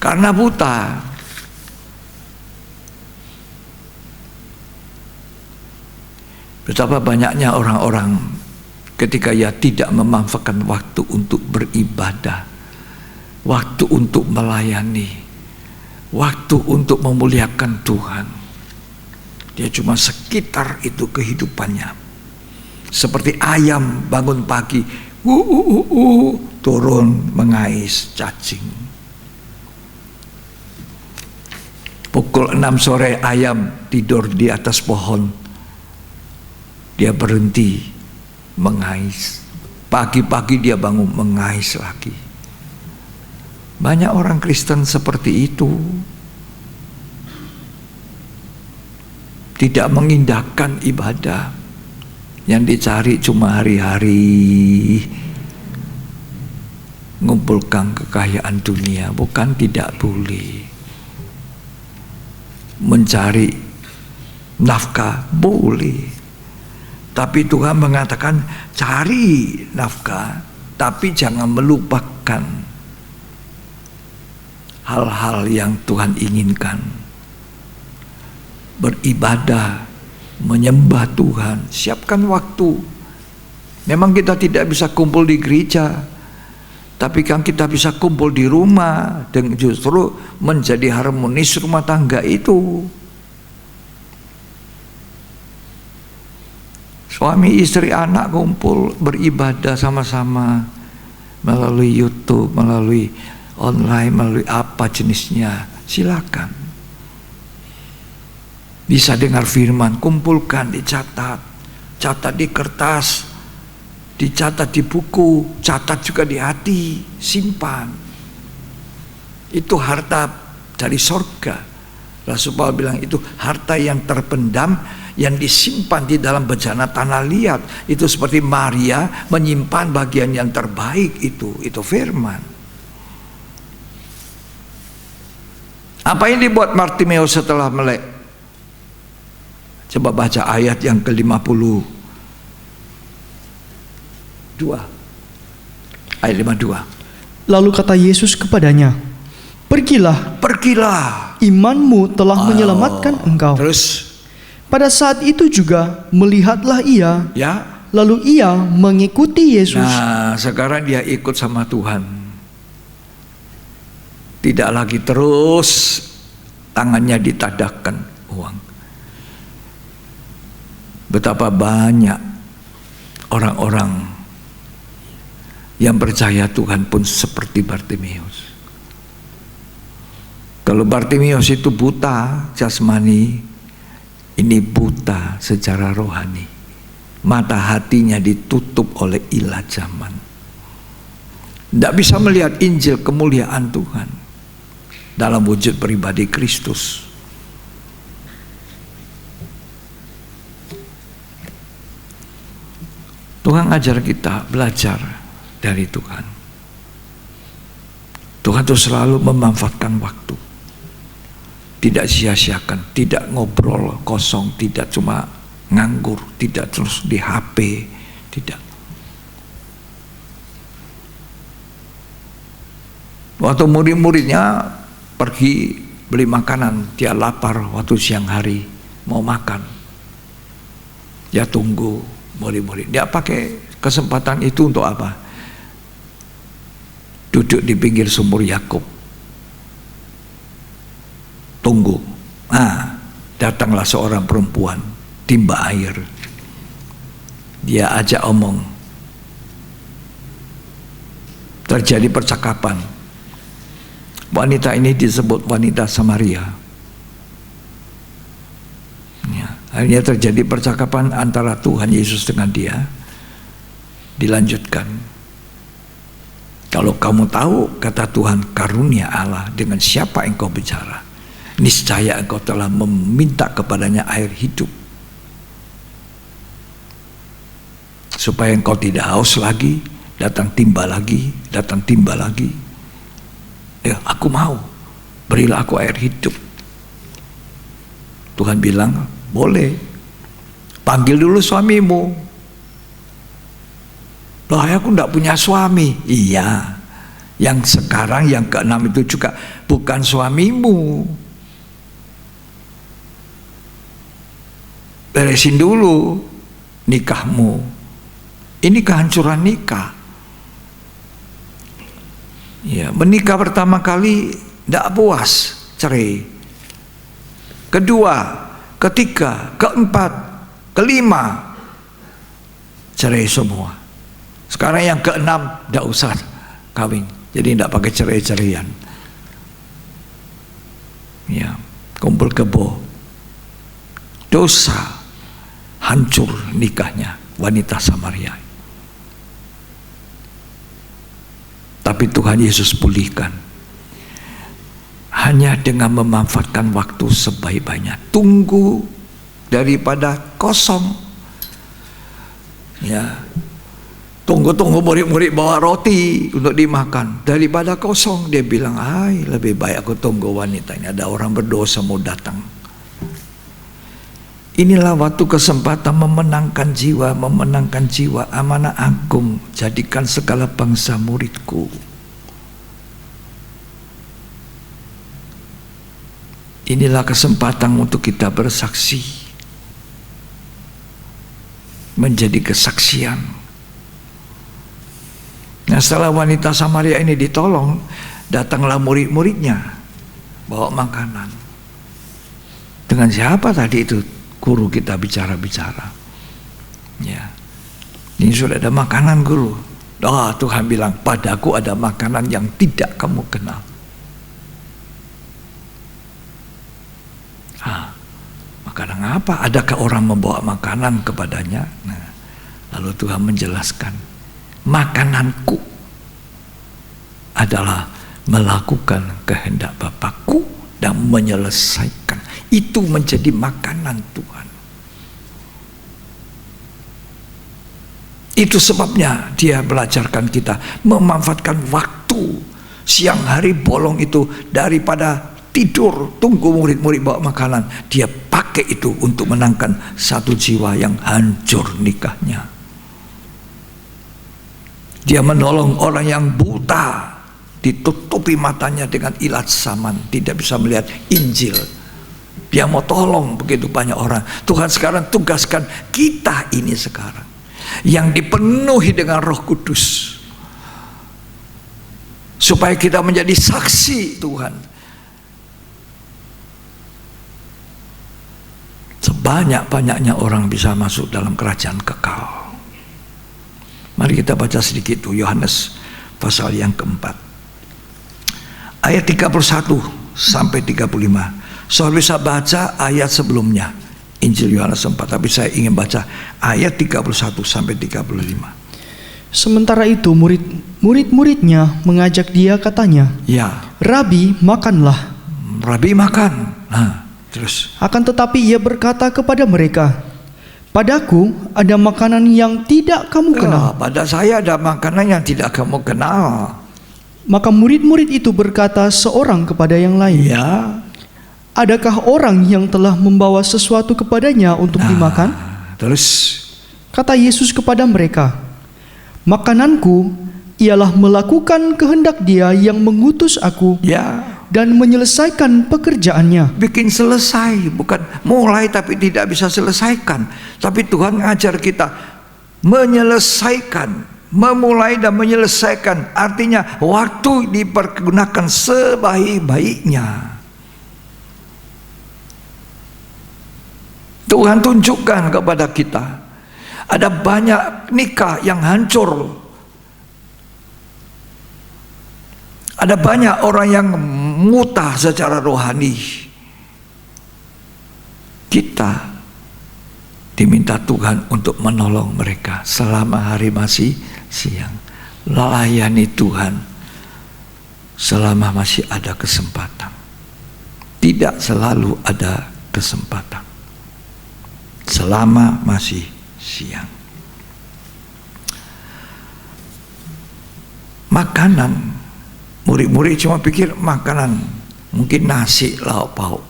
Karena buta. Betapa banyaknya orang-orang ketika ia tidak memanfaatkan waktu untuk beribadah, waktu untuk melayani, waktu untuk memuliakan Tuhan. Dia cuma sekitar itu kehidupannya. Seperti ayam bangun pagi, turun mengais cacing. Pukul 6 sore ayam tidur di atas pohon. Dia berhenti mengais. Pagi-pagi dia bangun mengais lagi. Banyak orang Kristen seperti itu. Tidak mengindahkan ibadah. Yang dicari cuma hari-hari ngumpulkan kekayaan dunia. Bukan tidak boleh. Mencari nafkah boleh, tapi Tuhan mengatakan cari nafkah, tapi jangan melupakan hal-hal yang Tuhan inginkan. Beribadah, menyembah Tuhan, siapkan waktu. Memang kita tidak bisa kumpul di gereja, tapi kan kita bisa kumpul di rumah dan justru menjadi harmonis rumah tangga itu. Suami, istri, anak kumpul beribadah sama-sama melalui YouTube, melalui online, melalui apa jenisnya. Silakan. Bisa dengar firman, kumpulkan, dicatat, catat di kertas, dicatat di buku, catat juga di hati, simpan. Itu harta dari sorga. Rasul Paulus bilang itu harta yang terpendam, yang disimpan di dalam bejana tanah liat. Itu seperti Maria menyimpan bagian yang terbaik itu firman. Apa yang dibuat Bartimeus setelah melek? Coba baca ayat yang ke-50. Ayat 52. Lalu kata Yesus kepadanya, pergilah, imanmu telah menyelamatkan engkau. Terus, Pada saat itu juga melihatlah ia, ya. lalu ia mengikuti Yesus. Nah, sekarang dia ikut sama Tuhan. Tidak lagi terus tangannya ditadahkan uang. Betapa banyak orang-orang yang percaya Tuhan pun seperti Bartimeus. Kalau Bartimeus itu buta jasmani, ini buta secara rohani. Mata hatinya ditutup oleh ilah zaman. Tidak bisa melihat Injil kemuliaan Tuhan dalam wujud pribadi Kristus. Tuhan ajar kita belajar dari Tuhan. Tuhan itu selalu memanfaatkan waktu. Tidak sia-siakan, tidak ngobrol kosong, tidak cuma nganggur, tidak terus di HP, Tidak. Waktu murid-muridnya pergi beli makanan, dia lapar waktu siang hari, mau makan. Dia tunggu murid-murid. Dia pakai kesempatan itu untuk apa? Duduk di pinggir sumur Yakub. Tunggu. Datanglah seorang perempuan timba air. Dia ajak omong. Terjadi percakapan. Wanita ini disebut wanita Samaria. Ya, akhirnya terjadi percakapan antara Tuhan Yesus dengan dia. Dilanjutkan. Kalau kamu tahu, kata Tuhan, karunia Allah, dengan siapa engkau bicara? Niscaya engkau telah meminta kepadanya air hidup, supaya engkau tidak haus lagi. Datang timba lagi, datang timba lagi. Aku mau, berilah aku air hidup. Tuhan bilang, boleh, panggil dulu suamimu. Loh, aku enggak punya suami. Iya, yang sekarang yang keenam itu juga bukan suamimu. Beresin dulu nikahmu. Ini kehancuran nikah. Ya, menikah pertama kali tidak puas, cerai. Kedua, ketiga, keempat, kelima, cerai semua. Sekarang yang keenam tidak usah kawin, jadi tidak pakai cerai-ceraian. Ya, kumpul kebo. Dosa, hancur nikahnya wanita Samaria. Tapi Tuhan Yesus pulihkan hanya dengan memanfaatkan waktu sebaik-baiknya. Tunggu daripada kosong. Ya, tunggu-tunggu murid-murid bawa roti untuk dimakan daripada kosong. Dia bilang, lebih baik aku tunggu wanita ini, ada orang berdosa mau datang. Inilah waktu kesempatan memenangkan jiwa, amanah agung, jadikan segala bangsa muridku. Inilah kesempatan untuk kita bersaksi, menjadi kesaksian. Nah, setelah wanita Samaria ini ditolong, datanglah murid-muridnya bawa makanan. Dengan siapa tadi itu? Guru kita bicara-bicara. Ya, ini sudah ada makanan guru. Tuhan bilang, padaku ada makanan yang tidak kamu kenal. Makanan apa? Adakah orang membawa makanan kepadanya? Nah, lalu Tuhan menjelaskan, makananku adalah melakukan kehendak Bapakku dan menyelesaikan. Itu menjadi makanan Tuhan. Itu sebabnya dia belajarkan kita memanfaatkan waktu siang hari bolong itu, daripada tidur tunggu murid-murid bawa makanan, dia pakai itu untuk menangkan satu jiwa yang hancur nikahnya. Dia menolong orang yang buta, ditutupi matanya dengan ilat saman, tidak bisa melihat Injil. Dia mau tolong begitu banyak orang. Tuhan sekarang tugaskan kita ini sekarang yang dipenuhi dengan Roh Kudus, supaya kita menjadi saksi Tuhan. Sebanyak-banyaknya orang bisa masuk dalam kerajaan kekal. Mari kita baca sedikit tuh Yohanes pasal yang keempat, ayat 31 sampai 35. Saudara bisa baca ayat sebelumnya, Injil Yohanes 4, tapi saya ingin baca ayat 31 sampai 35. Sementara itu murid-muridnya mengajak dia, katanya, Ya, Rabi, makanlah. Rabi makan. Terus Akan tetapi ia berkata kepada mereka, padaku ada makanan yang tidak kamu kenal. pada saya ada makanan yang tidak kamu kenal. Maka murid-murid itu berkata seorang kepada yang lain, Ya, adakah orang yang telah membawa sesuatu kepadanya untuk dimakan? terus Kata Yesus kepada mereka, "Makananku ialah melakukan kehendak Dia yang mengutus aku Ya, dan menyelesaikan pekerjaannya." bikin selesai, bukan mulai tapi tidak bisa selesaikan. Tapi Tuhan ngajar kita menyelesaikan, memulai dan menyelesaikan. Artinya waktu dipergunakan sebaik-baiknya. Tuhan tunjukkan kepada kita, ada banyak nikah yang hancur. Ada banyak orang yang muta secara rohani. Kita diminta Tuhan untuk menolong mereka selama hari masih siang. Layani Tuhan selama masih ada kesempatan. Tidak selalu ada kesempatan. Selama masih siang. Makanan, murid-murid cuma pikir makanan, mungkin nasi, lauk pauk.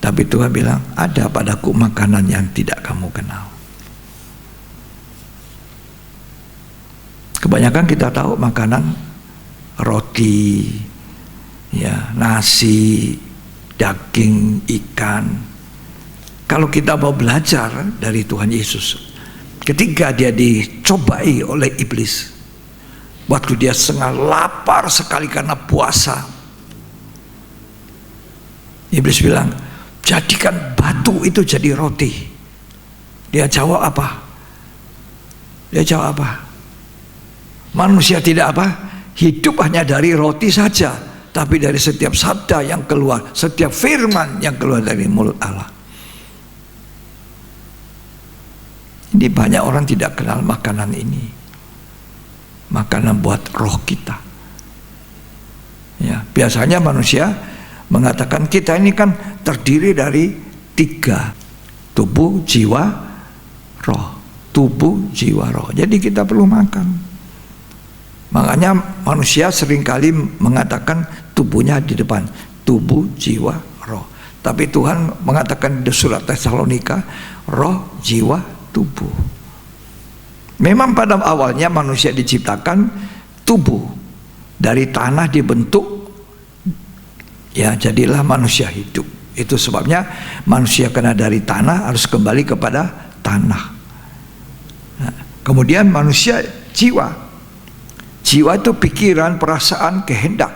Tapi Tuhan bilang, ada padaku makanan yang tidak kamu kenal. Kebanyakan kita tahu makanan roti, ya, nasi, daging, ikan. Kalau kita mau belajar dari Tuhan Yesus, ketika dia dicobai oleh iblis, waktu dia setengah lapar sekali karena puasa, iblis bilang, jadikan batu itu jadi roti. Dia jawab apa? Dia jawab apa? Manusia tidak apa? Hidup hanya dari roti saja, tapi dari setiap sabda yang keluar, setiap firman yang keluar dari mulut Allah. Ini banyak orang tidak kenal makanan ini. Makanan buat roh kita. Ya, biasanya manusia mengatakan kita ini kan terdiri dari 3, tubuh, jiwa, roh. Tubuh, jiwa, roh. Jadi kita perlu makan. Makanya manusia seringkali mengatakan tubuhnya di depan, tubuh, jiwa, roh. Tapi Tuhan mengatakan di surat Tesalonika, roh, jiwa, tubuh. Memang pada awalnya manusia diciptakan tubuh, dari tanah dibentuk, ya jadilah manusia hidup. Itu sebabnya manusia karena dari tanah harus kembali kepada tanah. Nah, kemudian manusia jiwa. Jiwa itu pikiran, perasaan, kehendak.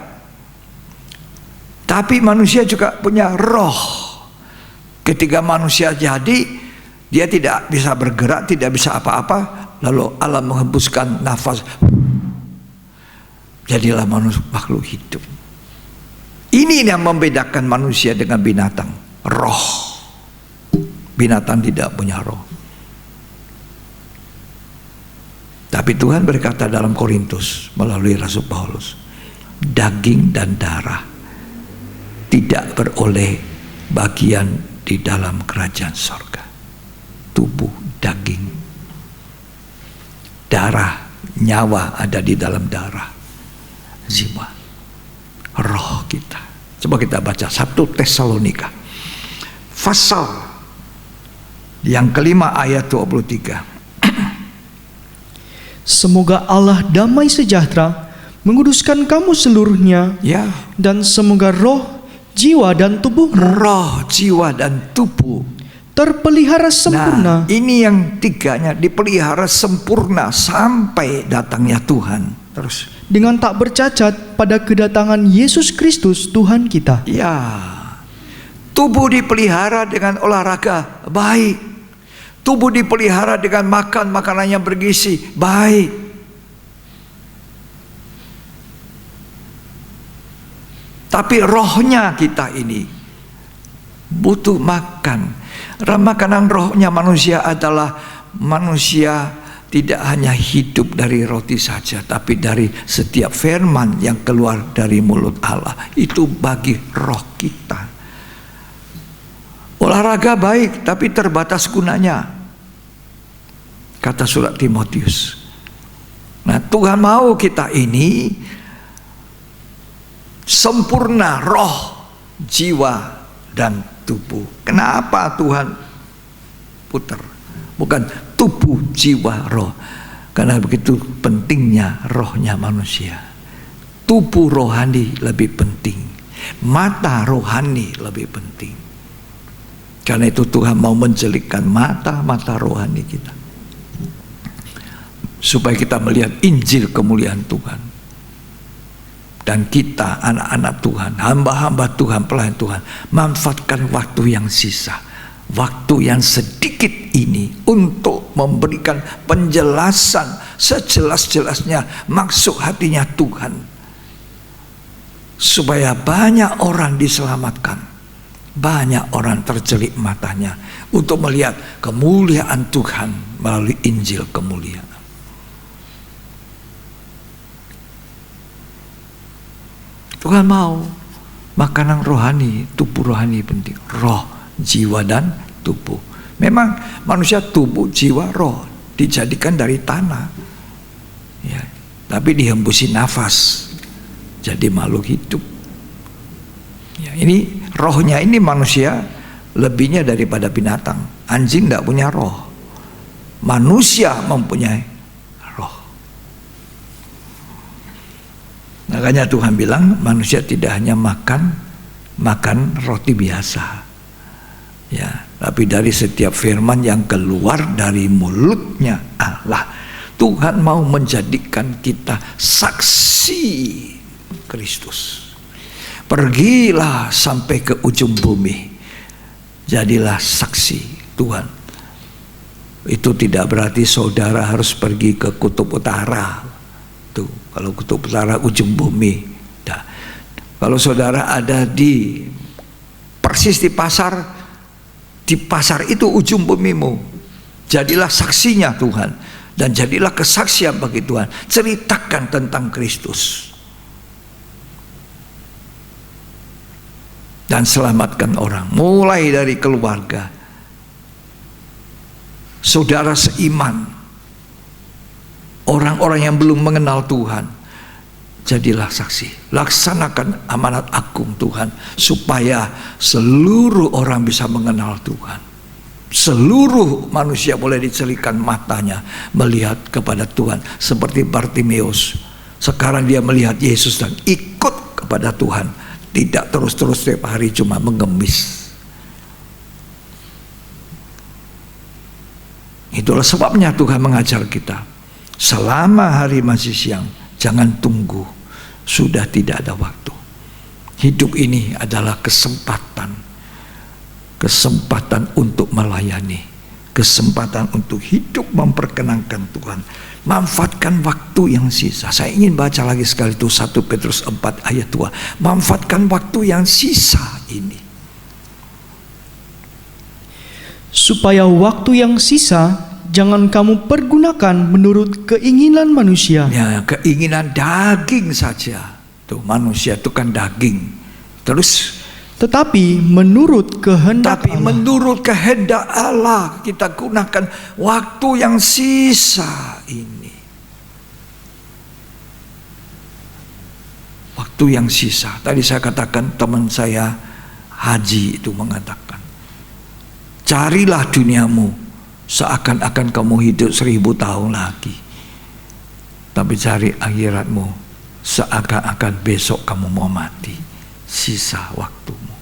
Tapi manusia juga punya roh. Ketika manusia jadi, dia tidak bisa bergerak, tidak bisa apa-apa. Lalu Allah menghembuskan nafas, jadilah manusia, makhluk hidup. Ini yang membedakan manusia dengan binatang. Roh. Binatang tidak punya roh. Tapi Tuhan berkata dalam Korintus melalui Rasul Paulus, daging dan darah tidak beroleh bagian di dalam kerajaan sorga. Tubuh, daging, darah, nyawa ada di dalam darah, jiwa, roh kita. Coba kita baca 1 Tesalonika pasal yang kelima ayat 23. Semoga Allah damai sejahtera menguduskan kamu seluruhnya, Ya, dan semoga roh, jiwa dan tubuhmu roh, jiwa dan tubuh terpelihara sempurna. Nah, ini yang 3-nya dipelihara sempurna sampai datangnya Tuhan. Terus, dengan tak bercacat pada kedatangan Yesus Kristus Tuhan kita. ya, tubuh dipelihara dengan olahraga, baik. Tubuh dipelihara dengan makan makanan yang bergizi, baik. Tapi rohnya kita ini butuh makan. Makanan rohnya manusia adalah manusia tidak hanya hidup dari roti saja, tapi dari setiap firman yang keluar dari mulut Allah. Itu bagi roh kita. Olahraga baik, tapi terbatas gunanya, kata surat Timotius. Nah, Tuhan mau kita ini sempurna roh, jiwa, dan tubuh. Kenapa Tuhan putar. Bukan tubuh, jiwa, roh. Karena begitu pentingnya rohnya manusia. Tubuh rohani lebih penting. Mata rohani lebih penting. Karena itu Tuhan mau menjelikkan mata-mata rohani kita. Supaya kita melihat Injil kemuliaan Tuhan. Dan kita anak-anak Tuhan, hamba-hamba Tuhan, pelayan Tuhan, manfaatkan waktu yang sisa, waktu yang sedikit ini untuk memberikan penjelasan sejelas-jelasnya maksud hatinya Tuhan, supaya banyak orang diselamatkan, banyak orang terjelik matanya untuk melihat kemuliaan Tuhan melalui Injil kemuliaan. Tuhan mau makanan rohani, tubuh rohani penting. Roh, jiwa dan tubuh. Memang manusia tubuh, jiwa, roh dijadikan dari tanah, ya, tapi dihembusi nafas jadi makhluk hidup. Ya, ini rohnya ini manusia lebihnya daripada binatang. Anjing tidak punya roh, manusia mempunyai roh. Makanya Tuhan bilang manusia tidak hanya makan roti biasa, ya, tapi dari setiap firman yang keluar dari mulutnya Allah. Tuhan mau menjadikan kita saksi Kristus. Pergilah sampai ke ujung bumi, jadilah saksi Tuhan. Itu tidak berarti saudara harus pergi ke kutub utara. Tuh, kalau kutub utara ujung bumi. Nah, kalau saudara ada di persis di pasar itu ujung bumimu, jadilah saksinya Tuhan, dan jadilah kesaksian bagi Tuhan. Ceritakan tentang Kristus dan selamatkan orang, mulai dari keluarga, saudara seiman, orang-orang yang belum mengenal Tuhan. Jadilah saksi, laksanakan amanat agung Tuhan, supaya seluruh orang bisa mengenal Tuhan. Seluruh manusia boleh dicelikan matanya melihat kepada Tuhan, seperti Bartimeus. Sekarang dia melihat Yesus dan ikut kepada Tuhan, tidak terus-terus setiap hari cuma mengemis. Itulah sebabnya Tuhan mengajar kita, selama hari masih siang, jangan tunggu. Sudah tidak ada waktu. Hidup ini adalah kesempatan untuk melayani, kesempatan untuk hidup memperkenankan Tuhan. Manfaatkan waktu yang sisa. Saya ingin baca lagi sekali itu 1 Petrus 4 ayat 2. Manfaatkan waktu yang sisa ini, Supaya waktu yang sisa jangan kamu pergunakan menurut keinginan manusia. ya, keinginan daging saja. Tuh, manusia itu kan daging. Terus, Tetapi menurut kehendak tapi Allah. menurut kehendak Allah kita gunakan waktu yang sisa ini. Waktu yang sisa. Tadi saya katakan, teman saya Haji itu mengatakan, carilah duniamu seakan-akan kamu hidup 1000 tahun lagi, tapi cari akhiratmu seakan-akan besok kamu mau mati. Sisa waktumu.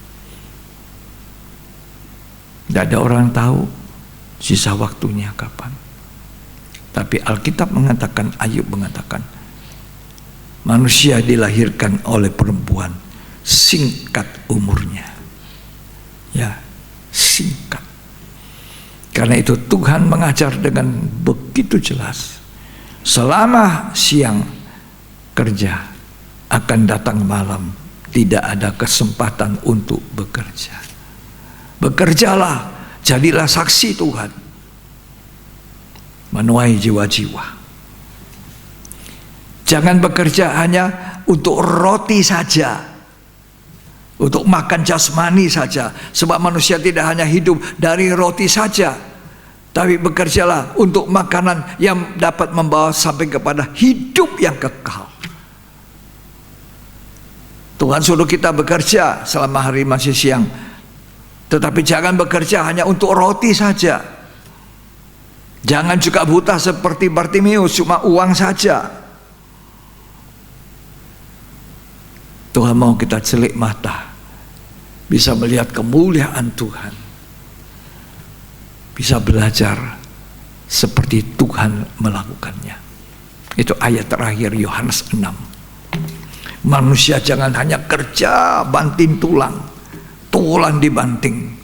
Tidak ada orang tahu sisa waktunya kapan. Tapi Alkitab mengatakan, Ayub mengatakan, manusia dilahirkan oleh perempuan, singkat umurnya. Ya, singkat. Karena itu Tuhan mengajar dengan begitu jelas, selama siang kerja, akan datang malam, tidak ada kesempatan untuk bekerja. Bekerjalah, jadilah saksi Tuhan, menuai jiwa-jiwa. Jangan bekerja hanya untuk roti saja, untuk makan jasmani saja, sebab manusia tidak hanya hidup dari roti saja, tapi bekerjalah untuk makanan yang dapat membawa sampai kepada hidup yang kekal. Tuhan suruh kita bekerja selama hari masih siang, tetapi jangan bekerja hanya untuk roti saja. Jangan juga buta seperti Bartimeus, cuma uang saja. Tuhan mau kita celik mata, bisa melihat kemuliaan Tuhan, bisa belajar seperti Tuhan melakukannya. Itu ayat terakhir Yohanes 6. Manusia jangan hanya kerja banting tulang, tulang dibanting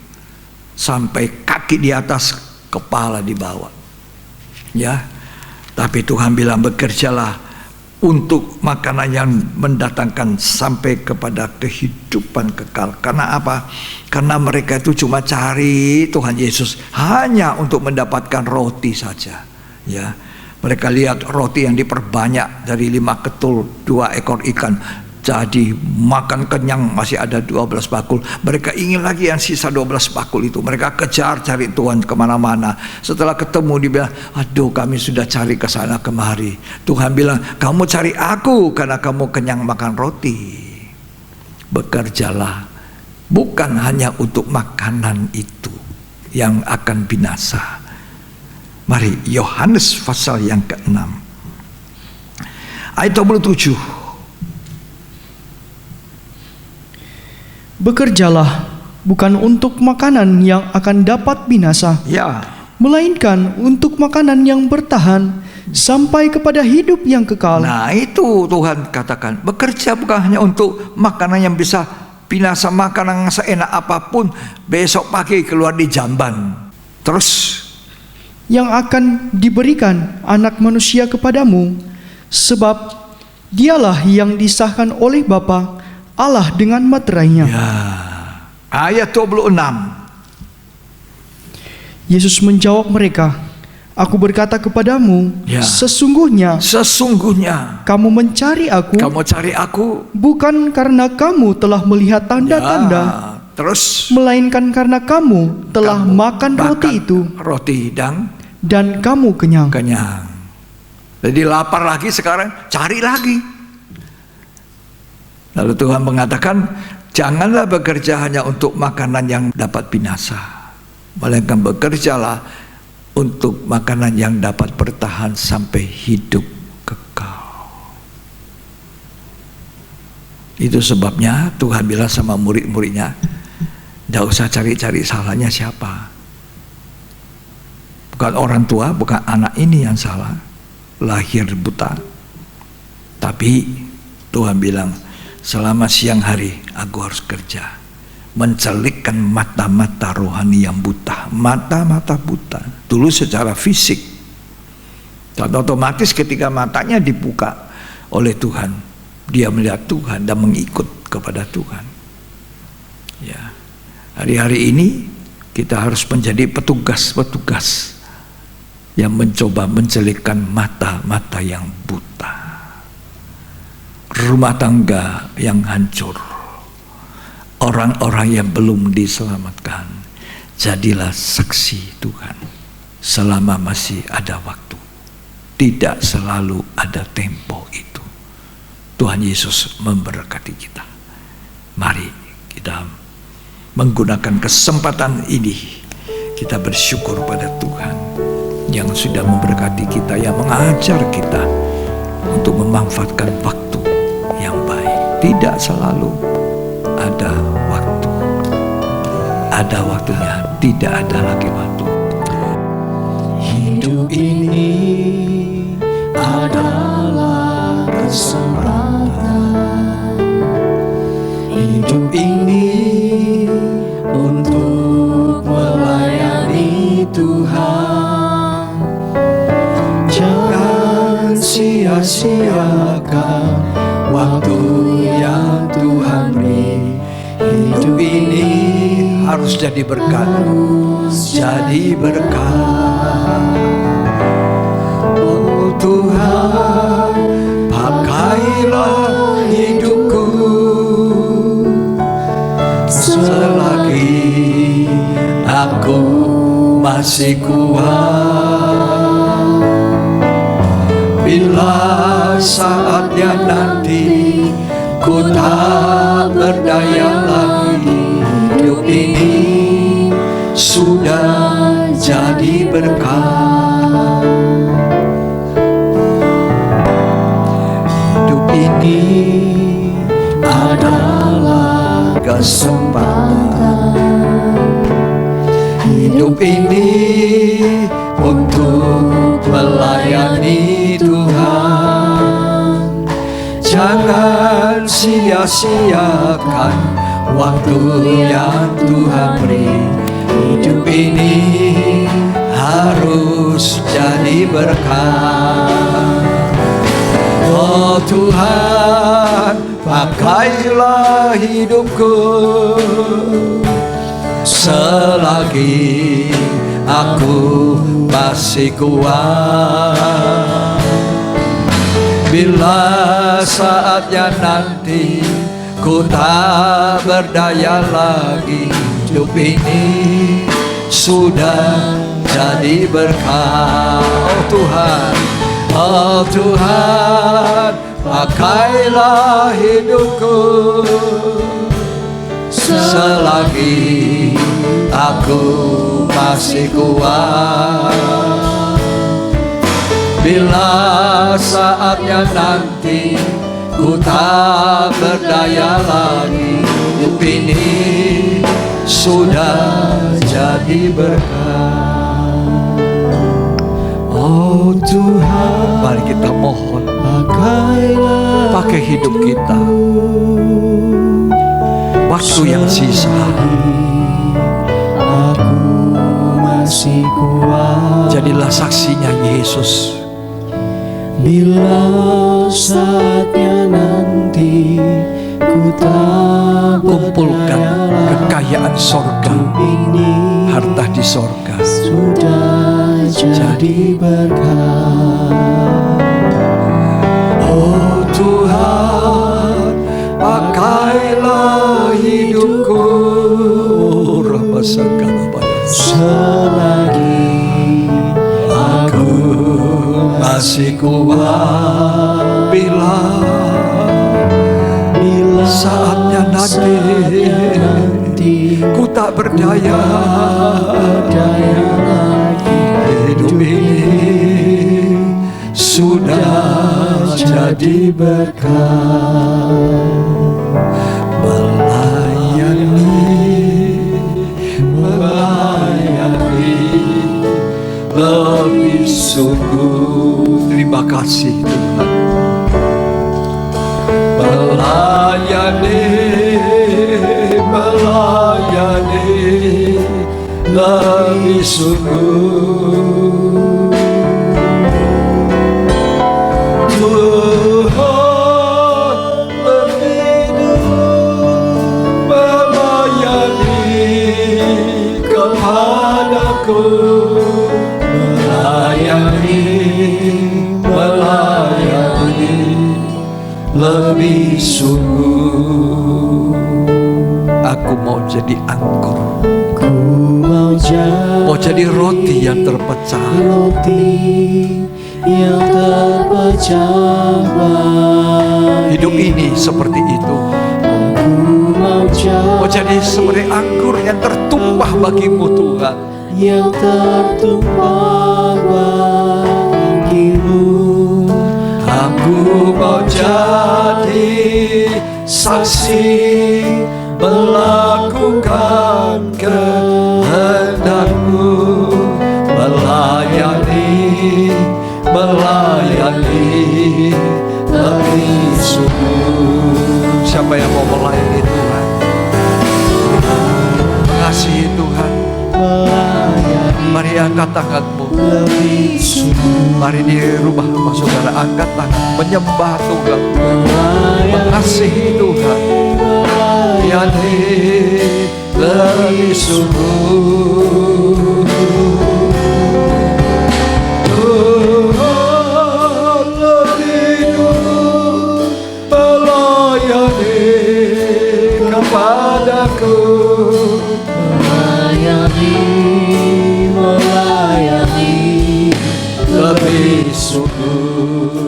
sampai kaki di atas, kepala di bawah. Ya, tapi Tuhan bilang bekerjalah untuk makanan yang mendatangkan sampai kepada kehidupan kekal. Karena apa? Karena mereka itu cuma cari Tuhan Yesus hanya untuk mendapatkan roti saja. Ya, mereka lihat roti yang diperbanyak dari 5 ketul, 2 ekor ikan, jadi makan kenyang, masih ada 12 bakul. Mereka ingin lagi yang sisa 12 bakul itu. Mereka kejar cari Tuhan kemana-mana. Setelah ketemu dia bilang, aduh kami sudah cari ke sana kemari. Tuhan bilang, kamu cari aku karena kamu kenyang makan roti. Bekerjalah bukan hanya untuk makanan itu yang akan binasa. Mari Yohanes pasal yang ke-6 ayat 27. Bekerjalah bukan untuk makanan yang akan dapat binasa, Ya, melainkan untuk makanan yang bertahan sampai kepada hidup yang kekal. nah itu Tuhan katakan, bekerja bukan hanya untuk makanan yang bisa binasa, makanan yang seenak apapun besok pagi keluar di jamban. Terus yang akan diberikan anak manusia kepadamu, sebab dialah yang disahkan oleh Bapa Allah dengan materainya. ya, ayat 26. Yesus menjawab mereka, Aku berkata kepadamu, Ya. sesungguhnya Sesungguhnya kamu mencari aku, kamu cari aku, bukan karena kamu telah melihat tanda-tanda, ya, terus melainkan karena kamu telah kamu makan roti makan itu roti dan kamu kenyang. kenyang. Jadi lapar lagi sekarang, cari lagi. Lalu Tuhan mengatakan, janganlah bekerja hanya untuk makanan yang dapat binasa, melainkan bekerjalah untuk makanan yang dapat bertahan sampai hidup kekal. Itu sebabnya Tuhan bilang sama murid-muridnya, tidak usah cari-cari salahnya siapa. Bukan orang tua, bukan anak ini yang salah, lahir buta. Tapi Tuhan bilang, selama siang hari aku harus kerja, mencelikkan mata-mata rohani yang buta, mata-mata buta. Dulu secara fisik, dan otomatis ketika matanya dibuka oleh Tuhan, dia melihat Tuhan dan mengikut kepada Tuhan. Ya, hari-hari ini kita harus menjadi petugas-petugas yang mencoba mencelikkan mata-mata yang buta. Rumah tangga yang hancur, orang-orang yang belum diselamatkan, jadilah saksi Tuhan selama masih ada waktu. Tidak selalu ada tempo itu. Tuhan Yesus memberkati kita. Mari kita menggunakan kesempatan ini, kita bersyukur pada Tuhan yang sudah memberkati kita, yang mengajar kita untuk memanfaatkan waktu yang baik. Tidak selalu ada waktu, ada waktunya, tidak ada lagi waktu. Hidup ini adalah kesempatan. Hidup ini untuk melayani Tuhan. Jangan sia-siakan waktu yang Tuhan beri. Hidup ini Harus jadi berkat, jadi berkat. Oh Tuhan, pakailah hidupku selagi aku masih kuat. Bila saatnya nanti ku tak berdaya lagi, hidup ini sudah jadi berkat. kesempatan. Hidup ini untuk melayani Tuhan. Jangan sia-siakan waktu yang Tuhan beri. Hidup ini harus jadi berkat. Oh Tuhan, pakailah hidupku selagi aku masih kuat. Bila saatnya nanti ku tak berdaya lagi, hidup ini sudah jadi berkat. Oh Tuhan, oh Tuhan, pakailah hidupku selagi aku masih kuat. Bila saatnya nanti ku tak berdaya lagi, hidup ini sudah jadi berkat. Oh Tuhan, mari kita mohon, pakai hidup kita, waktu yang sisa aku masih kuat. jadilah saksinya Yesus. Bila saatnya nanti ku tak Kumpulkan berdaya kekayaan sorga, ini harta di sorga. sudah jadi berkat. Oh Tuhan, pakailah hidupku selagi aku masih kuat. Bila saatnya nanti ku tak berdaya lagi, hidup ini sudah jadi berkat. Melayani lebih sungguh. Terima kasih Tuhan. Melayani lebih sungguh. Tuhan lebih melayani kepadaku, melayani lebih sungguh. Aku mau jadi anggur, mau jadi roti yang terpecah. Hidup ini seperti itu. Mau jadi seperti anggur yang tertumpah bagimu Tuhan. Yang tertumpah bagimu. Aku mau jadi saksi, melakukan kehendak-Mu, melayani lebih sungguh. Siapa yang mau melayani Tuhan? Mengasihi Tuhan. Mari angkat tanganmu. Mari di rumah saudara angkat tangan, menyembah Tuhan, mengasihi Tuhan. Yani lebih sungguh. Tuhan lebih dulu melayani kepadaku. Melayani lebih sungguh.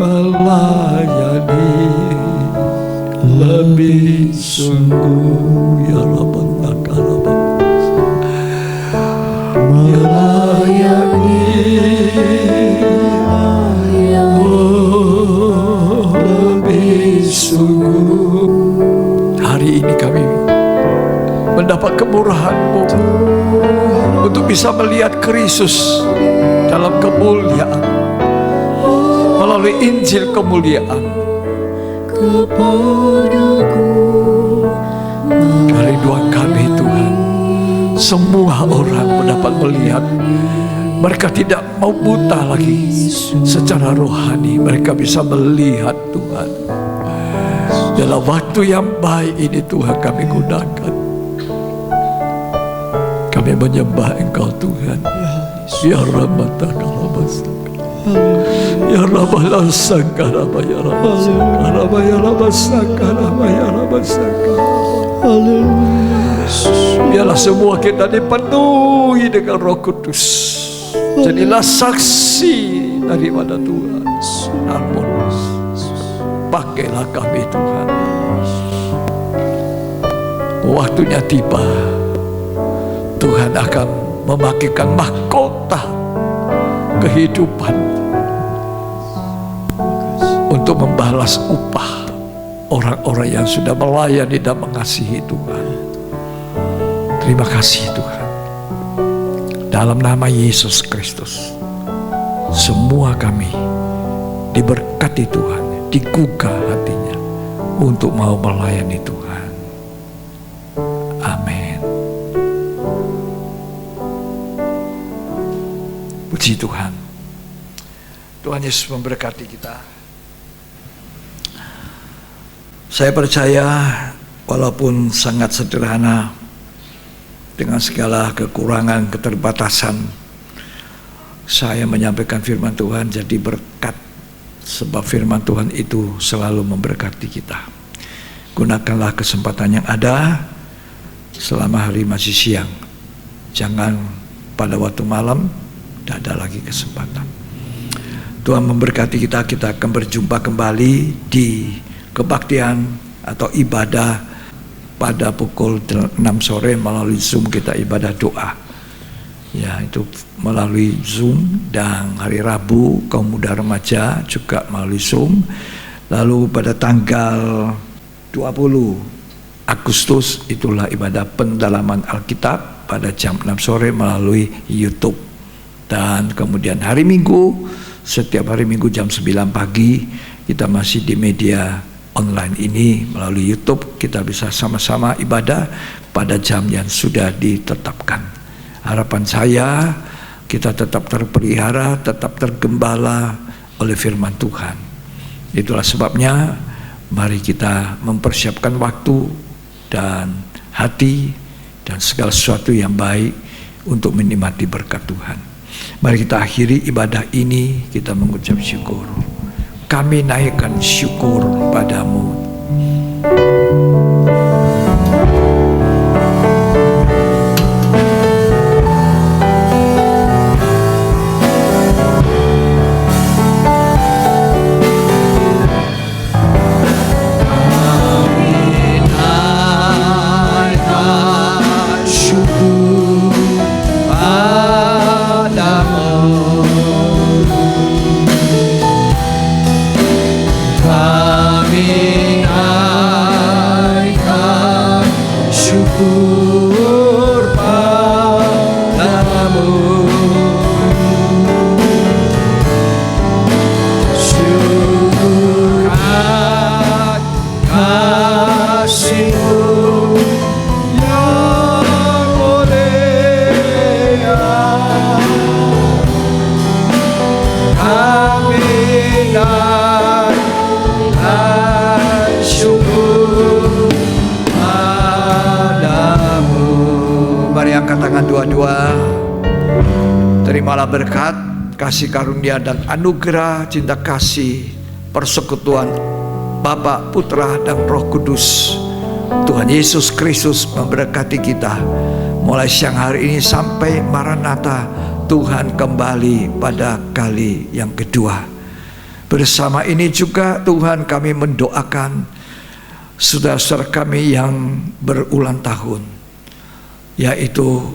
Melayani lebih sungguh. Ya Rabbana melayani kemurahan-Mu untuk bisa melihat Kristus dalam kemuliaan melalui Injil kemuliaan. Kerinduan kami Tuhan, semua orang mendapat melihat. Mereka tidak mau buta lagi secara rohani, mereka bisa melihat Tuhan. Dalam waktu yang baik ini Tuhan kami gunakan. Kami menyembah Engkau Tuhan. Ya Rabbatakalabasaka, Ya Rabbalasangkaraba, Ya Rabbasakaraba, Ya Rabbasakaraba, Ya Rabbasaka. Biarlah semua kita dipenuhi dengan Roh Kudus. Jadilah saksi daripada Tuhan. Ampun, pakailah kami Tuhan. Waktunya tiba, Tuhan akan memakaikan mahkota kehidupan untuk membalas upah orang-orang yang sudah melayani dan mengasihi Tuhan. Terima kasih Tuhan. Dalam nama Yesus Kristus, semua kami diberkati Tuhan, digugah hatinya untuk mau melayani Tuhan. Amin. Puji Tuhan. Tuhan Yesus memberkati kita. Saya percaya walaupun sangat sederhana, dengan segala kekurangan, keterbatasan, saya menyampaikan firman Tuhan jadi berkat. Sebab firman Tuhan itu selalu memberkati kita. Gunakanlah kesempatan yang ada selama hari masih siang. Jangan pada waktu malam, tidak ada lagi kesempatan. Tuhan memberkati kita. Kita akan berjumpa kembali di kebaktian atau ibadah pada pukul 6 sore melalui Zoom. Kita ibadah doa. Ya, itu melalui Zoom. Dan hari Rabu kaum muda remaja juga melalui Zoom. Lalu pada tanggal 20 Agustus itulah ibadah pendalaman Alkitab pada jam 6 sore melalui YouTube. Dan kemudian hari Minggu, setiap hari Minggu jam 9 pagi kita masih di media online ini melalui YouTube. Kita bisa sama-sama ibadah pada jam yang sudah ditetapkan. Harapan saya kita tetap terpelihara, tetap tergembala oleh firman Tuhan. Itulah sebabnya mari kita mempersiapkan waktu dan hati dan segala sesuatu yang baik untuk menikmati berkat Tuhan. Mari kita akhiri ibadah ini, kita mengucap syukur. Kami naikkan syukur padamu. Terimalah berkat, kasih karunia dan anugerah, cinta kasih, persekutuan Bapa, Putra dan Roh Kudus. Tuhan Yesus Kristus memberkati kita mulai siang hari ini sampai Maranatha, Tuhan kembali pada kali yang kedua. Bersama ini juga Tuhan kami mendoakan saudara-saudara kami yang berulang tahun, yaitu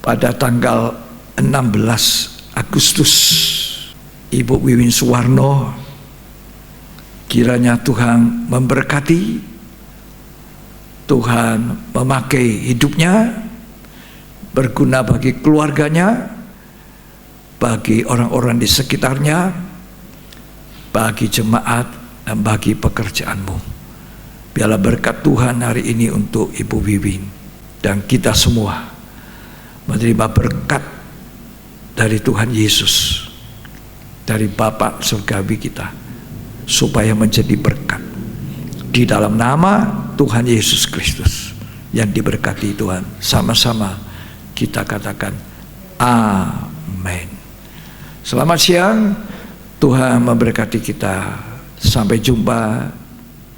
pada tanggal 16 Agustus Ibu Wiwin Suwarno. Kiranya Tuhan memberkati Tuhan memakai hidupnya berguna bagi keluarganya, bagi orang-orang di sekitarnya, bagi jemaat, dan bagi pekerjaanmu. Biarlah berkat Tuhan hari ini untuk Ibu Wiwin dan kita semua menerima berkat dari Tuhan Yesus, dari Bapa surgawi kita, supaya menjadi berkat di dalam nama Tuhan Yesus Kristus yang diberkati Tuhan. Sama-sama kita katakan amin. Selamat siang, Tuhan memberkati kita. Sampai jumpa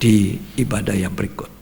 di ibadah yang berikut.